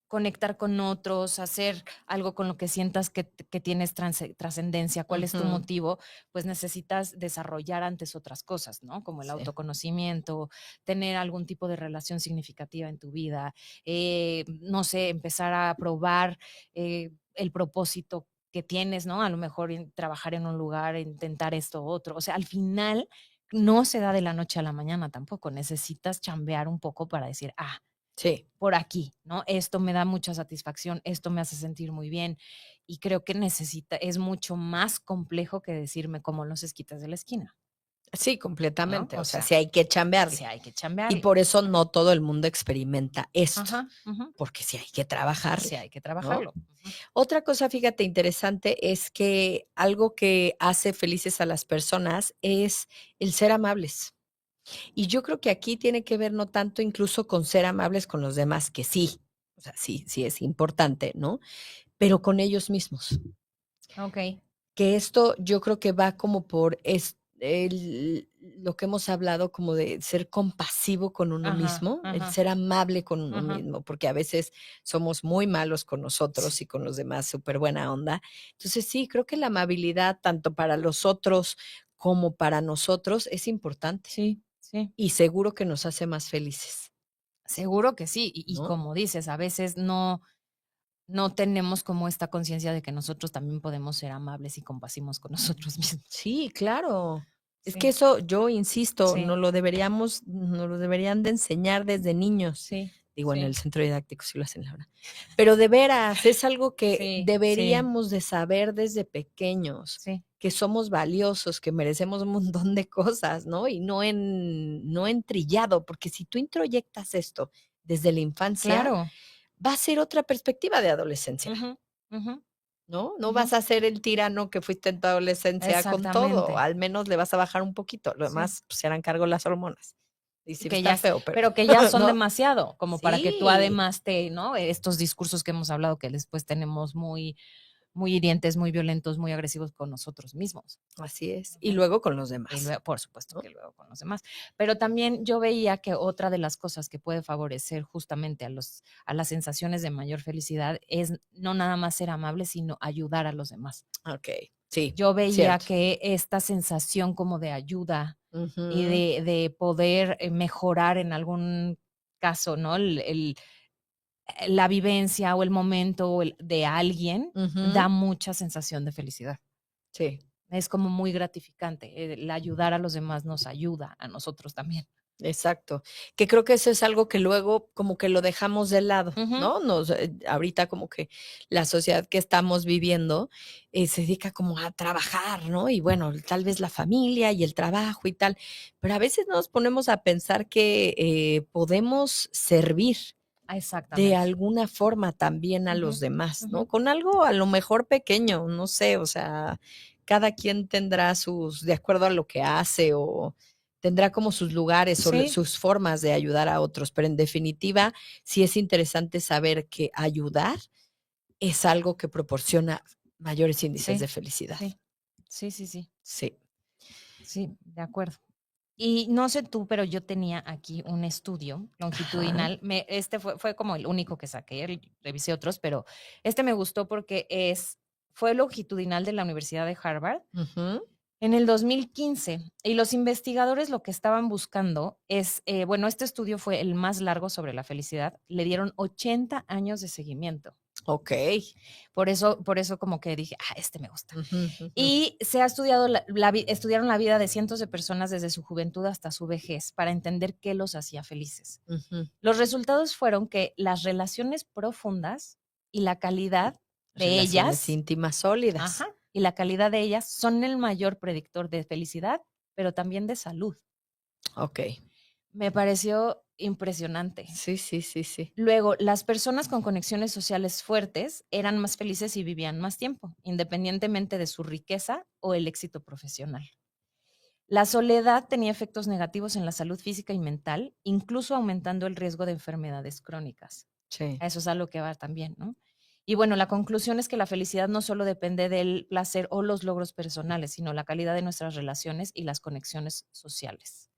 conectar con otros, hacer algo con lo que sientas que tienes trascendencia, cuál es tu Ujú. motivo, pues necesitas desarrollar antes otras cosas, ¿no? Como el Sí. autoconocimiento, tener algún tipo de relación significativa en tu vida, no sé, empezar a probar, el propósito que tienes, ¿no? A lo mejor trabajar en un lugar, intentar esto, otro. O sea, al final no se da de la noche a la mañana tampoco. Necesitas chambear un poco para decir, Sí. por aquí, ¿no? Esto me da mucha satisfacción, esto me hace sentir muy bien. Y creo que es mucho más complejo que decirme como los esquitas de la esquina, Sí, ¿no? completamente. O O sea, sea, sí hay que chambearle. sí hay que Y chambearle. por eso no todo el mundo experimenta esto, Ajá, ujú. porque sí hay que Sí trabajarle, hay que ¿no? trabajarlo. Ujú. Otra cosa, fíjate, interesante es que algo que hace felices a las personas es el ser amables. Y yo creo que aquí tiene que ver no tanto incluso con ser amables con los demás, que sí, o sea, sí, sí es importante, ¿no? Pero con ellos mismos. Okey. Que esto yo creo que va como por lo que hemos hablado como de ser compasivo con uno Ajá, mismo, el ajá, ser amable con uno ajá. mismo, porque a veces somos muy malos con Sí, nosotros y con los demás, súper buena onda. Entonces sí, creo que la amabilidad tanto para los otros como para nosotros es importante sí, sí. y seguro que nos hace más felices, Seguro que sí. Y ¿no? como dices, a veces no tenemos como esta conciencia de que nosotros también podemos ser amables y compasivos con nosotros mismos. Sí, claro. Es que Sí, eso, yo insisto, sí, nos lo deberían de enseñar desde niños. sí, Digo, en el sí, centro didáctico sí lo hacen, la verdad. Pero de veras, es algo que sí, sí, deberíamos de saber desde pequeños, sí. que somos valiosos, que merecemos un montón de cosas, ¿no? Y no en trillado, porque si tú introyectas esto desde la infancia, Claro. va a ser otra perspectiva de adolescencia. Ujú, ujú, ¿No? No ujú. vas a ser el tirano que fuiste en tu adolescencia con todo, Exactamente. al menos le vas a bajar un poquito, lo Sí. demás, pues, se harán cargo las hormonas. Y sí Que está ya feo, pero pero que ya son ¿no? demasiado, como para que tú Sí, además ¿no? Estos discursos que hemos hablado que después tenemos muy hirientes, muy violentos, muy agresivos con nosotros mismos. así es. Y Ujú. luego con los Y demás, luego, por supuesto ¿no? que luego con los demás. Pero también yo veía que otra de las cosas que puede favorecer justamente a las sensaciones de mayor felicidad es no nada más ser amable, sino ayudar a los demás. Okey, sí, Yo veía cierto. que esta sensación como de ayuda y Ujú, de poder, mejorar en algún caso, ¿no? La vivencia o el momento de alguien da ujú, mucha sensación de felicidad. sí. Es como muy gratificante. El ayudar a los demás nos ayuda a nosotros también. Exacto, que creo que eso es algo que luego como que lo dejamos de lado, Ujú. ¿no? Ahorita como que la sociedad que estamos viviendo, se dedica como a trabajar, ¿no? Y bueno, tal vez la familia y el trabajo y tal, pero a veces nos ponemos a pensar que, podemos servir de Exactamente. alguna forma también a los Ujú, demás, ¿no? ujú. Con algo a lo mejor pequeño, no sé, o sea, cada quien tendrá de acuerdo a lo que hace o tendrá como sus lugares o Sí, sus formas de ayudar a otros, pero en definitiva sí es interesante saber que ayudar es algo que proporciona mayores índices de sí, felicidad. sí. Sí, sí, sí. Sí. Sí, de acuerdo. Y no sé tú, pero yo tenía aquí un estudio Ajá. longitudinal. Este fue como el único que saqué, revisé otros, pero este me gustó porque fue longitudinal de la Universidad de Harvard Ujú. en el 2015. Y los investigadores lo que estaban buscando bueno, este estudio fue el más largo sobre la felicidad. Le dieron 80 años de seguimiento. Okey. Por eso como que dije, este me gusta. Ujú, ujú, Y se ha estudiado estudiaron la vida de cientos de personas desde su juventud hasta su vejez para entender qué los hacía felices. ujú. Los resultados fueron que las relaciones profundas y la calidad de Relaciones ellas, íntimas sólidas. ajá, y la calidad de ellas son el mayor predictor de felicidad, pero también de salud. Okey. Me pareció impresionante. Sí, sí, sí, sí. Luego, las personas con conexiones sociales fuertes eran más felices y vivían más tiempo, independientemente de su riqueza o el éxito profesional. La soledad tenía efectos negativos en la salud física y mental, incluso aumentando el riesgo de enfermedades crónicas. Sí. A eso es a lo que va también, ¿no? Y bueno, la conclusión es que la felicidad no solo depende del placer o los logros personales, sino la calidad de nuestras relaciones y las conexiones sociales.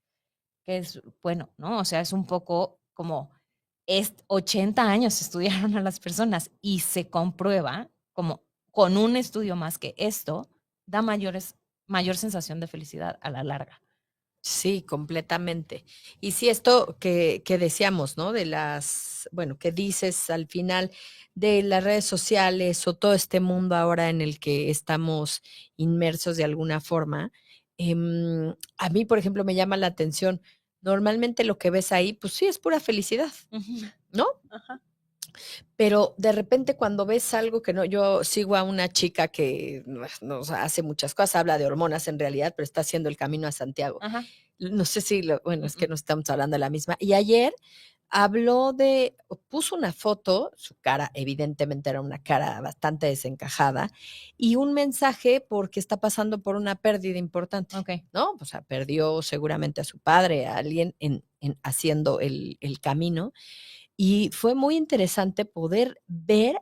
Que es bueno, ¿no? O sea, es un poco como 80 años estudiaron a las personas y se comprueba como con un estudio más que esto da mayor sensación de felicidad a la larga. Sí, completamente. Y sí, esto que decíamos, ¿no? Bueno, que dices al final de las redes sociales o todo este mundo ahora en el que estamos inmersos de alguna forma, A mí, por ejemplo, me llama la atención, normalmente lo que ves ahí, pues sí, es pura felicidad, Ujú. ¿no? Ajá. Pero de repente cuando ves algo que no, yo sigo a una chica que o sea, hace muchas cosas, habla de hormonas en realidad, pero está haciendo el camino a Santiago. Ajá. No sé si, bueno, es que Mm. no estamos hablando de la misma. Y ayer habló puso una foto, su cara evidentemente era una cara bastante desencajada, y un mensaje porque está pasando por una pérdida importante, Ok. ¿no? O sea, perdió seguramente a su padre, a alguien haciendo el camino, y fue muy interesante poder ver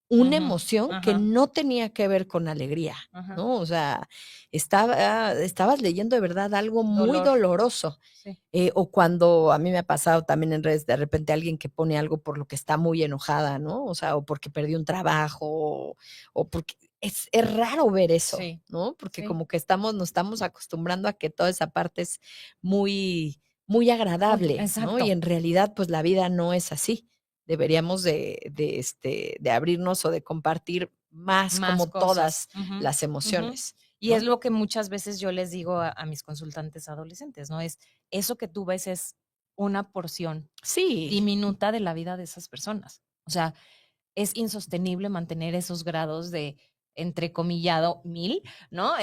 una Ujú. emoción que Ajá. no tenía que ver con alegría, Ajá. ¿no? O sea, estabas leyendo de verdad algo muy Dolor. doloroso. Sí. O cuando a mí me ha pasado también en redes, de repente alguien que pone algo por lo que está muy enojada, ¿no? O sea, o porque perdió un trabajo, o porque es raro ver eso, Sí. ¿no? Porque Sí. como que nos estamos acostumbrando a que toda esa parte es muy, muy agradable, ¿no? Y Exacto. en realidad, pues la vida no es así. Deberíamos de abrirnos o de compartir más Más como cosas. todas Ujú. las Ujú. emociones, Y es ¿no? lo que muchas veces yo les digo a mis consultantes adolescentes, ¿no? Es eso que tú ves es una porción Sí, diminuta de la vida de esas personas. O sea, es insostenible mantener esos grados de entrecomillado 1000, ¿no?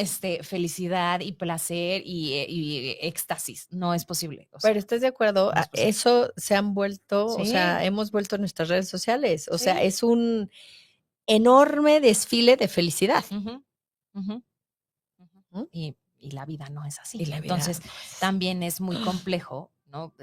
Felicidad y placer y éxtasis. No es posible. O sea, pero ¿estás de acuerdo? no es posible. Eso se han vuelto, o Sí, sea, hemos vuelto nuestras redes sociales. O sea, sí. es un enorme desfile de felicidad, Ujú, ujú, ujú. ¿no? Y la vida no es Y así. la vida Entonces, no es así. también es muy complejo, ¿no?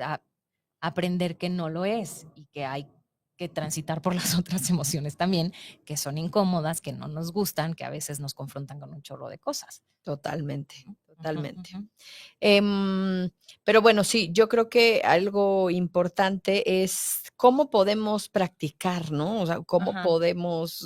Aprender que no lo es y que hay que transitar por las otras emociones también, que son incómodas, que no nos gustan, que a veces nos confrontan con un chorro de cosas. Totalmente, Ujú, totalmente. ujú. Em, pero bueno, sí, yo creo que algo importante es cómo podemos practicar, ¿no? O sea, cómo Ajá. podemos,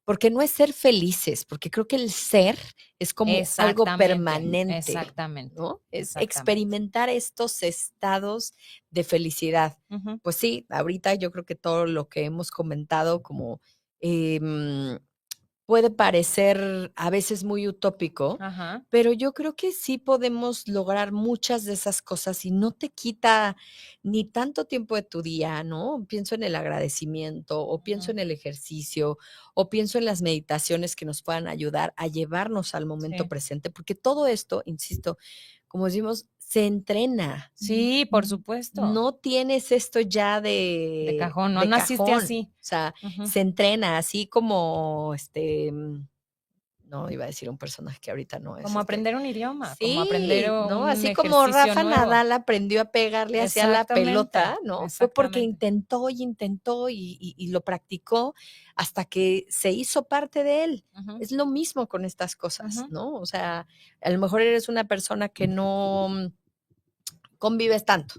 porque no es ser felices, porque creo que el ser es como algo Exactamente, permanente, exactamente, ¿no? Es exactamente. experimentar estos estados de felicidad. Ujú. Pues sí, ahorita yo creo que todo lo que hemos comentado como em, puede parecer a veces muy utópico, Ajá. pero yo creo que sí podemos lograr muchas de esas cosas y no te quita ni tanto tiempo de tu día, ¿no? Pienso en el agradecimiento o pienso Ujú. en el ejercicio o pienso en las meditaciones que nos puedan ayudar a llevarnos al momento Sí. presente, porque todo esto, insisto, como decimos, se entrena. Sí, por supuesto. No tienes esto ya De cajón, no de naciste cajón. así. O sea, Ujú. se entrena así como, no, iba a decir un personaje que ahorita no es, Como aprender un idioma, como aprender sí, ¿no? un Así como ejercicio Rafa nuevo. Nadal aprendió a pegarle hacia la pelota, Exactamente, ¿no? Fue porque exactamente. intentó y intentó y lo practicó hasta que se hizo parte de él. Ujú, Es lo mismo con estas cosas, ujú. ¿no? O sea, a lo mejor eres una persona que no convives tanto,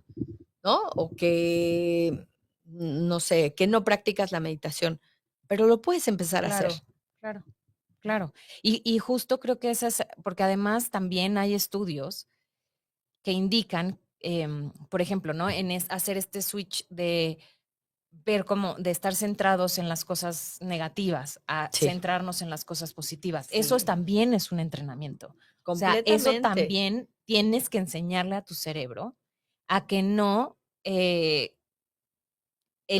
¿no? O que, no sé, que no practicas la meditación, pero lo puedes empezar a hacer. Claro, claro, claro. Y justo creo que esa es porque además también hay estudios que indican, por ejemplo, ¿no? Hacer este switch de ver cómo de estar centrados en las cosas negativas a Sí, centrarnos en las cosas positivas. Eso sí, también es un entrenamiento. O sea, eso completamente. también tienes que enseñarle a tu cerebro a que no O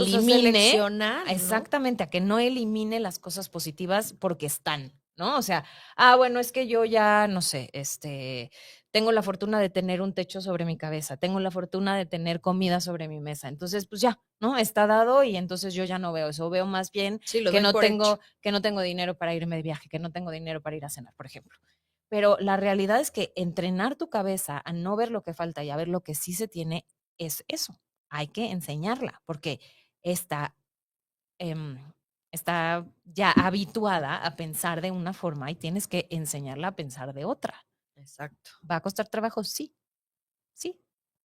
sea, elimine, seleccionar, ¿no? exactamente, a que no elimine las cosas positivas porque están, ¿no? O sea, bueno, es que yo ya, no sé, tengo la fortuna de tener un techo sobre mi cabeza, tengo la fortuna de tener comida sobre mi mesa. Entonces, pues ya, ¿no? Está dado y entonces yo ya no veo eso. Veo más bien Sí, lo doy por hecho. que no tengo dinero para irme de viaje, que no tengo dinero para ir a cenar, por ejemplo. Pero la realidad es que entrenar tu cabeza a no ver lo que falta y a ver lo que sí se tiene es eso. Hay que enseñarla, porque está, em, está ya habituada a pensar de una forma y tienes que enseñarla a pensar de otra. Exacto. ¿Va a costar trabajo? Sí, sí,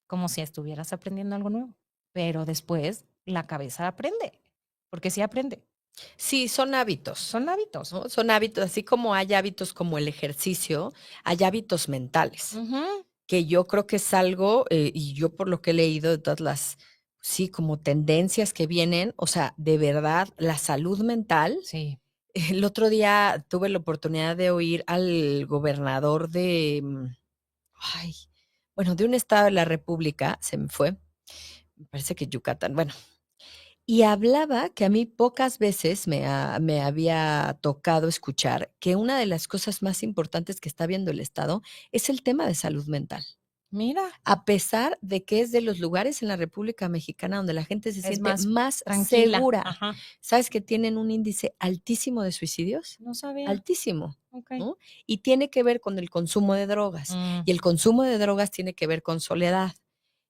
como si estuvieras aprendiendo algo nuevo. Pero después la cabeza aprende, porque sí aprende. Sí, son hábitos, Son hábitos. ¿no? Son hábitos, así como hay hábitos como el ejercicio, hay hábitos mentales, Ujú. que yo creo que es algo, y yo por lo que he leído de todas las, sí, como tendencias que vienen, o sea, de verdad, la salud mental Sí, el otro día tuve la oportunidad de oír al gobernador de, ay, bueno, de un estado de la república, se me fue, me parece que Yucatán, bueno, y hablaba que a mí pocas veces me había tocado escuchar que una de las cosas más importantes que está viendo el Estado es el tema de salud mental. Mira, A pesar de que es de los lugares en la República Mexicana donde la gente se es siente más más tranquila. segura. Ajá. ¿Sabes que tienen un índice altísimo de suicidios? No sabía. Altísimo, Okey. ¿no? Y tiene que ver con el consumo de drogas. Mm, Y el consumo de drogas tiene que ver con soledad.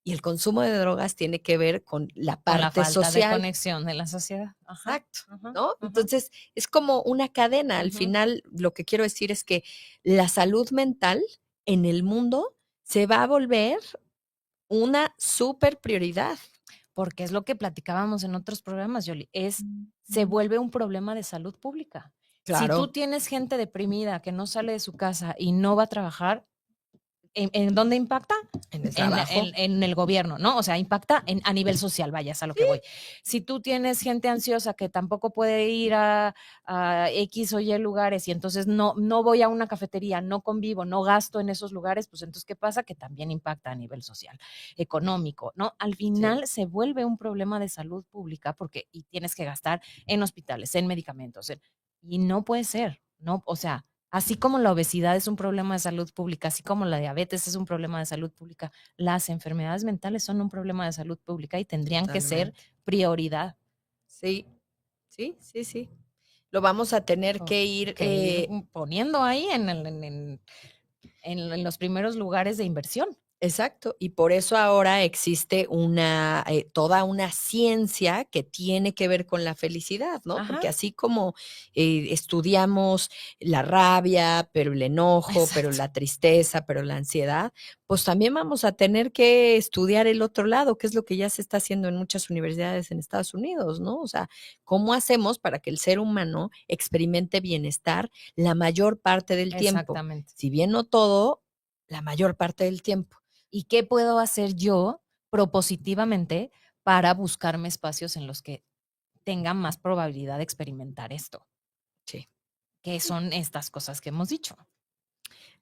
Y el consumo de drogas tiene que ver con la con la parte falta de social. conexión de la sociedad. Ajá, Exacto, ajá, ¿no? ajá, Entonces, es como una cadena. Al ujú. final, lo que quiero decir es que la salud mental en el mundo se va a volver una super prioridad. Porque es lo que platicábamos en otros programas, Yoli, se vuelve un problema de salud pública. Si tú Claro, tienes gente deprimida que no sale de su casa y no va a trabajar, ¿en dónde impacta? en el En, trabajo. en el gobierno, ¿no? O sea, impacta a nivel social, vaya, es a lo que voy. Si tú tienes gente ansiosa que tampoco puede ir a X o Y lugares y entonces no voy a una cafetería, no convivo, no gasto en esos lugares, pues entonces, ¿qué pasa? Que también impacta a nivel social, económico, ¿no? Al Sí, final se vuelve un problema de salud pública porque y tienes que gastar en hospitales, en medicamentos, y no puede ser, ¿no? O sea, así como la obesidad es un problema de salud pública, así como la diabetes es un problema de salud pública, las enfermedades mentales son un problema de salud pública y tendrían que ser totalmente. prioridad. Sí, sí, sí, sí. Lo vamos a tener O que ir, que ir poniendo ahí en los primeros lugares de inversión. exacto, y por eso ahora existe una, toda una ciencia que tiene que ver con la felicidad, ¿no? Ajá, Porque así como estudiamos la rabia, pero el enojo, pero exacto. la tristeza, pero la ansiedad, pues también vamos a tener que estudiar el otro lado, que es lo que ya se está haciendo en muchas universidades en Estados Unidos, ¿no? O sea, ¿cómo hacemos para que el ser humano experimente bienestar la mayor parte del tiempo? Exactamente. Si bien no todo, la mayor parte del tiempo. ¿Y qué puedo hacer yo propositivamente para buscarme espacios en los que tenga más probabilidad de experimentar esto? Sí. Que Sí. son estas cosas que hemos dicho.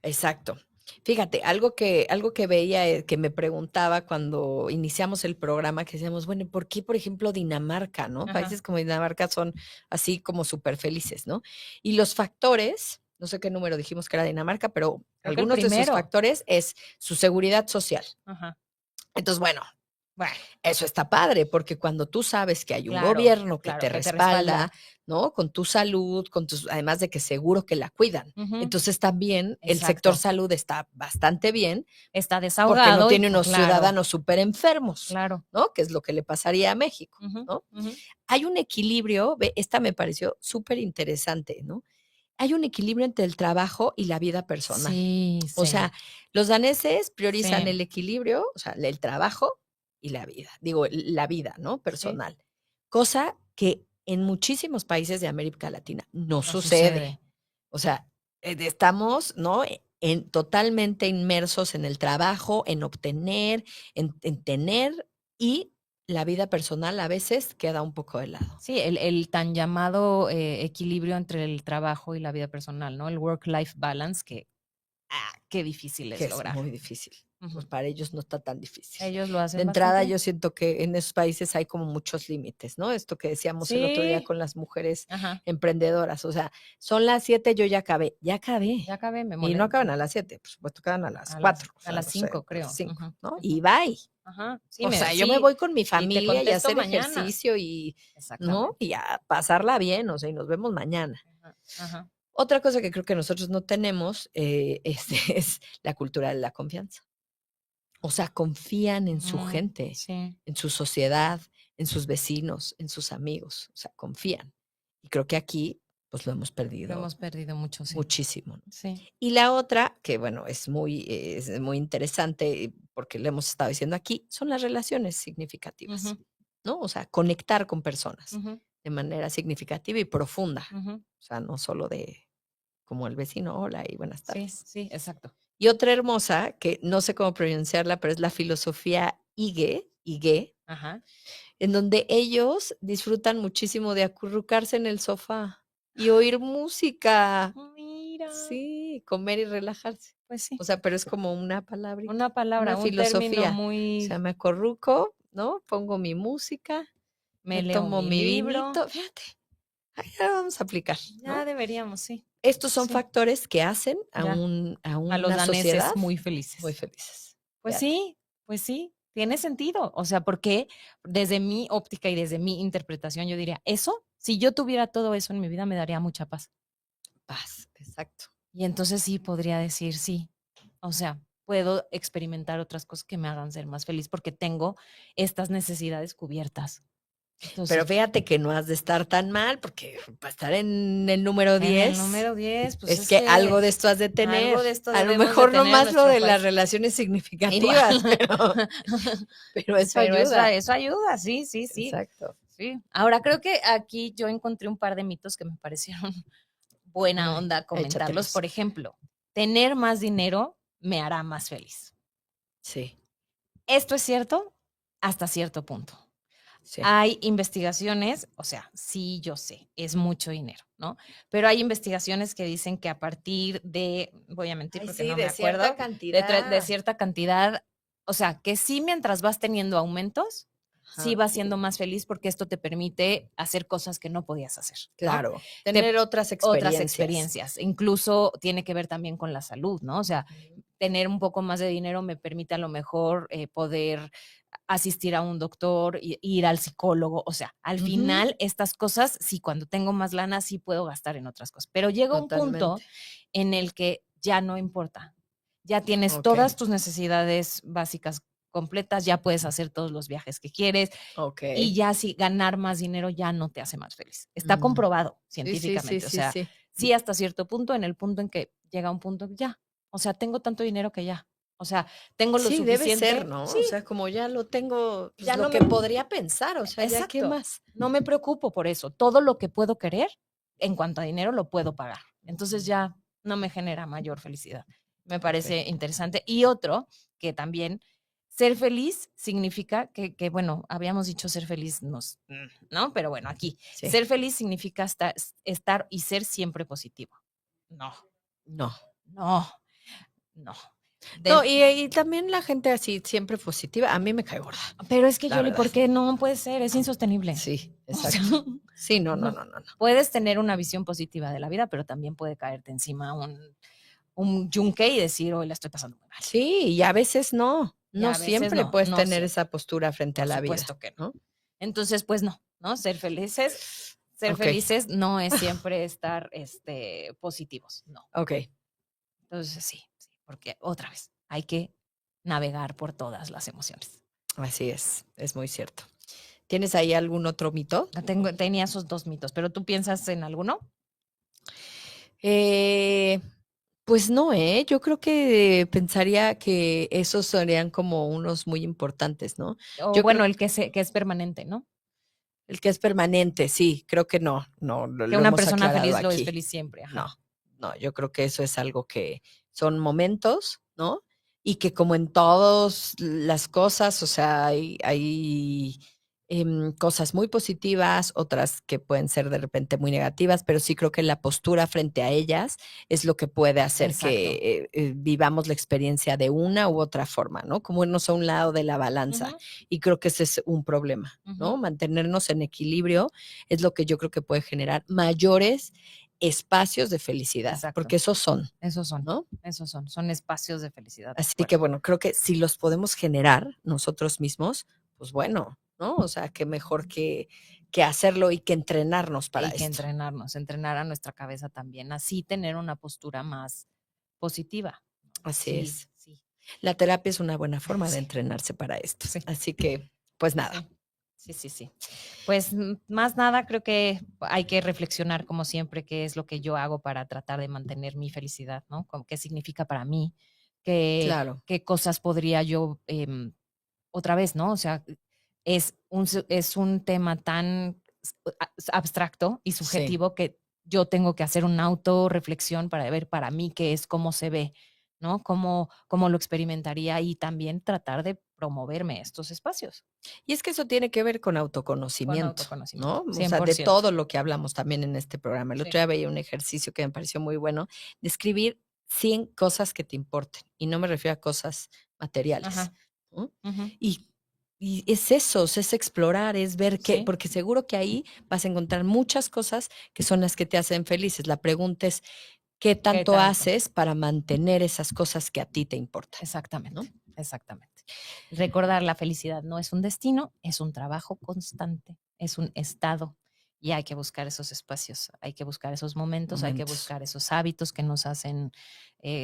Exacto. Fíjate, algo que veía, que me preguntaba cuando iniciamos el programa, que decíamos, bueno, ¿por qué, por ejemplo, Dinamarca, no? Ajá. Países como Dinamarca son así como súper felices, ¿no? Y los factores, no sé qué número dijimos que era Dinamarca, pero Creo que el algunos de sus primero. factores es su seguridad social. Ajá. Entonces, bueno, Bueno, eso está padre, porque cuando tú sabes que hay un claro, gobierno que claro, te que te respalda, respalda. ¿no? Con tu salud, con tus, además de que seguro que la cuidan. Ujú, Entonces también el sector exacto. salud está bastante bien Está porque no desahogado y tiene unos claro, ciudadanos súper enfermos, claro. ¿no? Que es lo que le pasaría a México, Ujú, ¿no? ujú. Hay un equilibrio, esta me pareció súper interesante, ¿no? Hay un equilibrio entre el trabajo y la vida personal. Sí, O sí, sea, los daneses priorizan sí, el equilibrio, o sea, el trabajo y la vida, digo, la vida, ¿no? sí, Personal. Cosa que en muchísimos países de América Latina no no sucede. sucede. O sea, estamos, ¿no? En totalmente inmersos en el trabajo, en obtener, en tener, y la vida personal a veces queda un poco de lado. Sí, el tan llamado, equilibrio entre el trabajo y la vida personal, ¿no? El work-life balance que, qué difícil Que es es lograr. muy difícil. Pues Ujú. para ellos no está tan difícil. Ellos lo De hacen entrada, bastante bien. yo siento que en esos países hay como muchos límites, ¿no? Esto que decíamos el otro día Sí, con las mujeres ajá, emprendedoras, o sea, son las 7, yo ya acabé. ya acabé, me Y no mole acaban a las 7, por supuesto, acaban a las a 4, o a sea, las no sé, 5 a las creo. 5, Ujú, ¿no? ujú. Y bye. Ajá, sí, O sea, yo me sí, voy con mi y te familia y a contesto hacer mañana. ejercicio y, ¿no? Exactamente. Y a pasarla bien, o sea, y nos vemos mañana. Ajá, ajá. Otra cosa que creo que nosotros no tenemos, es la cultura de la confianza. O sea, confían en su gente, Sí, en su sociedad, en sus vecinos, en sus amigos, o sea, confían. Y creo que aquí, pues, lo hemos lo perdido hemos perdido mucho, sí. muchísimo, ¿no? Sí. Y la otra, que bueno, es muy interesante, porque lo hemos estado diciendo aquí, son las relaciones significativas, Ujú, ¿no? O sea, conectar con personas ujú, de manera significativa y profunda. ujú. O sea, no solo de como el vecino, hola y buenas Sí, tardes. sí, exacto. Y otra hermosa, que no sé cómo pronunciarla, pero es la filosofía Ige, Ajá. en donde ellos disfrutan muchísimo de acurrucarse en el sofá. y oír música. Mira. Sí, comer y relajarse. Pues sí. O sea, pero es como una palabrita, Una palabra, una un término filosofía. O muy... sea, me acurruco, ¿no? Pongo mi música, Me me leo tomo mi mi libro. vinito. Fíjate, ahí la vamos a aplicar, Ya ¿no? deberíamos, sí. Estos son Sí, factores que hacen a ya. A los una sociedad daneses muy muy felices. felices. Pues Fíjate. sí, pues sí, tiene sentido. O sea, porque desde mi óptica y desde mi interpretación, yo diría, eso, si yo tuviera todo eso en mi vida, me daría mucha paz. Paz, exacto. Y entonces sí podría decir sí. O sea, puedo experimentar otras cosas que me hagan ser más feliz porque tengo estas necesidades cubiertas. Pero Entonces, fíjate que no has de estar tan mal, porque para estar en el número en el 10 número 10, pues es es que que algo de esto has de tener. algo de esto A lo debemos de mejor no tener en más lo nuestro de las país. relaciones Igual. significativas, pero eso Pero ayuda. eso ayuda, sí, sí, sí. Exacto. Sí. Ahora creo que aquí yo encontré un par de mitos que me parecieron buena Ay, onda comentarlos. échatelos. Por ejemplo, tener más dinero me hará más feliz. Sí, Esto es cierto hasta cierto punto. sí. Hay investigaciones, o sea, sí, yo sé, es mucho dinero, ¿no? Pero hay investigaciones que dicen que a partir de, voy a mentir Ay, porque sí, no me de cierta acuerdo, de cantidad. cierta cantidad, o sea, que sí mientras vas teniendo aumentos, sí Ajá, vas siendo más feliz porque esto te permite hacer cosas que no podías hacer, ¿no? claro. Tener otras Otras experiencias. experiencias, incluso tiene que ver también con la salud, ¿no? O sea, tener un poco más de dinero me permite a lo mejor poder asistir a un doctor, ir al psicólogo, o sea, al Ujú, final estas cosas, sí, cuando tengo más lana, sí puedo gastar en otras cosas, pero llega un punto totalmente. en el que ya no importa, ya tienes Ok, todas tus necesidades básicas completas, ya puedes hacer todos los viajes que quieres ok. y ya si ganar más dinero ya no te hace más feliz. Está Mm, comprobado sí, sí, sí, científicamente, o sí, sea, sí. sí hasta cierto punto, en el punto en que llega un punto que ya, o sea, tengo tanto dinero que ya, o sea, tengo lo Sí, debe ser, suficiente, ¿no? sí, O sea, como ya lo tengo, pues ya lo no que me, podría pensar, o sea, ya qué exacto, más. no me preocupo por eso. Todo lo que puedo querer en cuanto a dinero lo puedo pagar. Entonces ya no me genera mayor felicidad. Me Ok, parece interesante. Y otro que también ser feliz significa bueno, habíamos dicho ser feliz, ¿no? Pero bueno, aquí, sí. ser feliz significa estar y ser siempre positivo. No, No. no, no. No, De, y también la gente así, siempre positiva, a mí me cae gorda, pero es que, la Yoli, verdad. ¿por qué no puede ser? Es insostenible. Sí, O sea, exacto. Sí, no, no, no. no, no, no. Puedes tener una visión positiva de la vida, pero también puede caerte encima un yunque y decir, hoy la estoy pasando muy mal. Sí, y a veces no. Y No a veces siempre no, puedes no tener siempre. esa postura frente a Por la vida, supuesto que no. ¿no? Entonces, pues no, ¿no? Ser Ok, felices no es siempre estar positivos, no. ok. Entonces, sí, sí, porque otra vez hay que navegar por todas las emociones. Así es muy cierto. ¿Tienes ahí algún otro mito? Tenía esos dos mitos, pero ¿tú piensas en alguno? Eh, pues no, ¿eh? Yo creo que pensaría que esos serían como unos muy importantes, ¿no? O Yo creo bueno, que es permanente, ¿no? el que es permanente, sí, creo que no, no, Que lo una hemos persona aclarado feliz lo es aquí. feliz siempre, No, ajá. no, yo creo que eso es algo que son momentos, ¿no? Y que como en todas las cosas, o sea, hay cosas muy positivas, otras que pueden ser de repente muy negativas, pero sí creo que la postura frente a ellas es lo que puede hacer Exacto. que vivamos la experiencia de una u otra forma, ¿no? Como irnos a un lado de la balanza. Ujú, Y creo que ese es un problema, ¿no? ujú. Mantenernos en equilibrio es lo que yo creo que puede generar mayores espacios de felicidad, Exacto. porque esos son, Esos ¿no? son espacios de felicidad, de Así que acuerdo. bueno, creo que si los podemos generar nosotros mismos, pues bueno, ¿no? O sea, qué mejor que hacerlo y que entrenarnos para Y que esto. entrenarnos, entrenar a nuestra cabeza también, así tener una postura más positiva. Así Sí, es. sí, La terapia es una buena forma de sí, entrenarse para esto. sí, Así que, pues nada. sí. Sí, sí, sí. Pues más nada, creo que hay que reflexionar como siempre qué es lo que yo hago para tratar de mantener mi felicidad, ¿no? ¿Qué significa para mí? Claro. ¿Qué cosas podría yo, otra vez, ¿no? O sea, es un tema tan abstracto y Sí. subjetivo que yo tengo que hacer una autorreflexión para ver para mí qué es, cómo se ve, ¿no? Cómo lo experimentaría y también tratar de promoverme estos espacios. Y es que eso tiene que ver con autoconocimiento, ¿no? O sea, de 100%. todo lo que hablamos también en este programa. El Sí. otro día veía un ejercicio que me pareció muy bueno, de escribir 100 cosas que te importen. Y no me refiero a cosas materiales, Ajá. ¿no? Ujú. Y es eso, es explorar, es ver qué, Sí. porque seguro que ahí vas a encontrar muchas cosas que son las que te hacen felices. La pregunta es, ¿qué tanto tanto? haces para mantener esas cosas que a ti te importan? Exactamente, ¿no? exactamente. Recordar la felicidad no es un destino, es un trabajo constante, es un estado. Y hay que buscar esos espacios, hay que buscar esos momentos, hay que buscar esos hábitos que nos hacen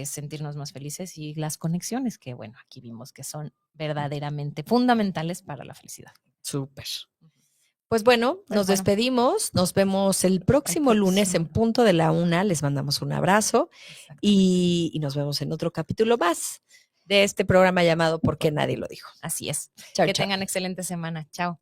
sentirnos más felices y las conexiones que, bueno, aquí vimos que son verdaderamente fundamentales para la felicidad. Súper. Pues bueno, nos despedimos. Nos vemos el próximo lunes en punto de la 1. Les mandamos un abrazo y nos vemos en otro capítulo más de este programa llamado ¿Por qué nadie lo dijo? Así es. Chao, Que chao. tengan excelente semana. Chao.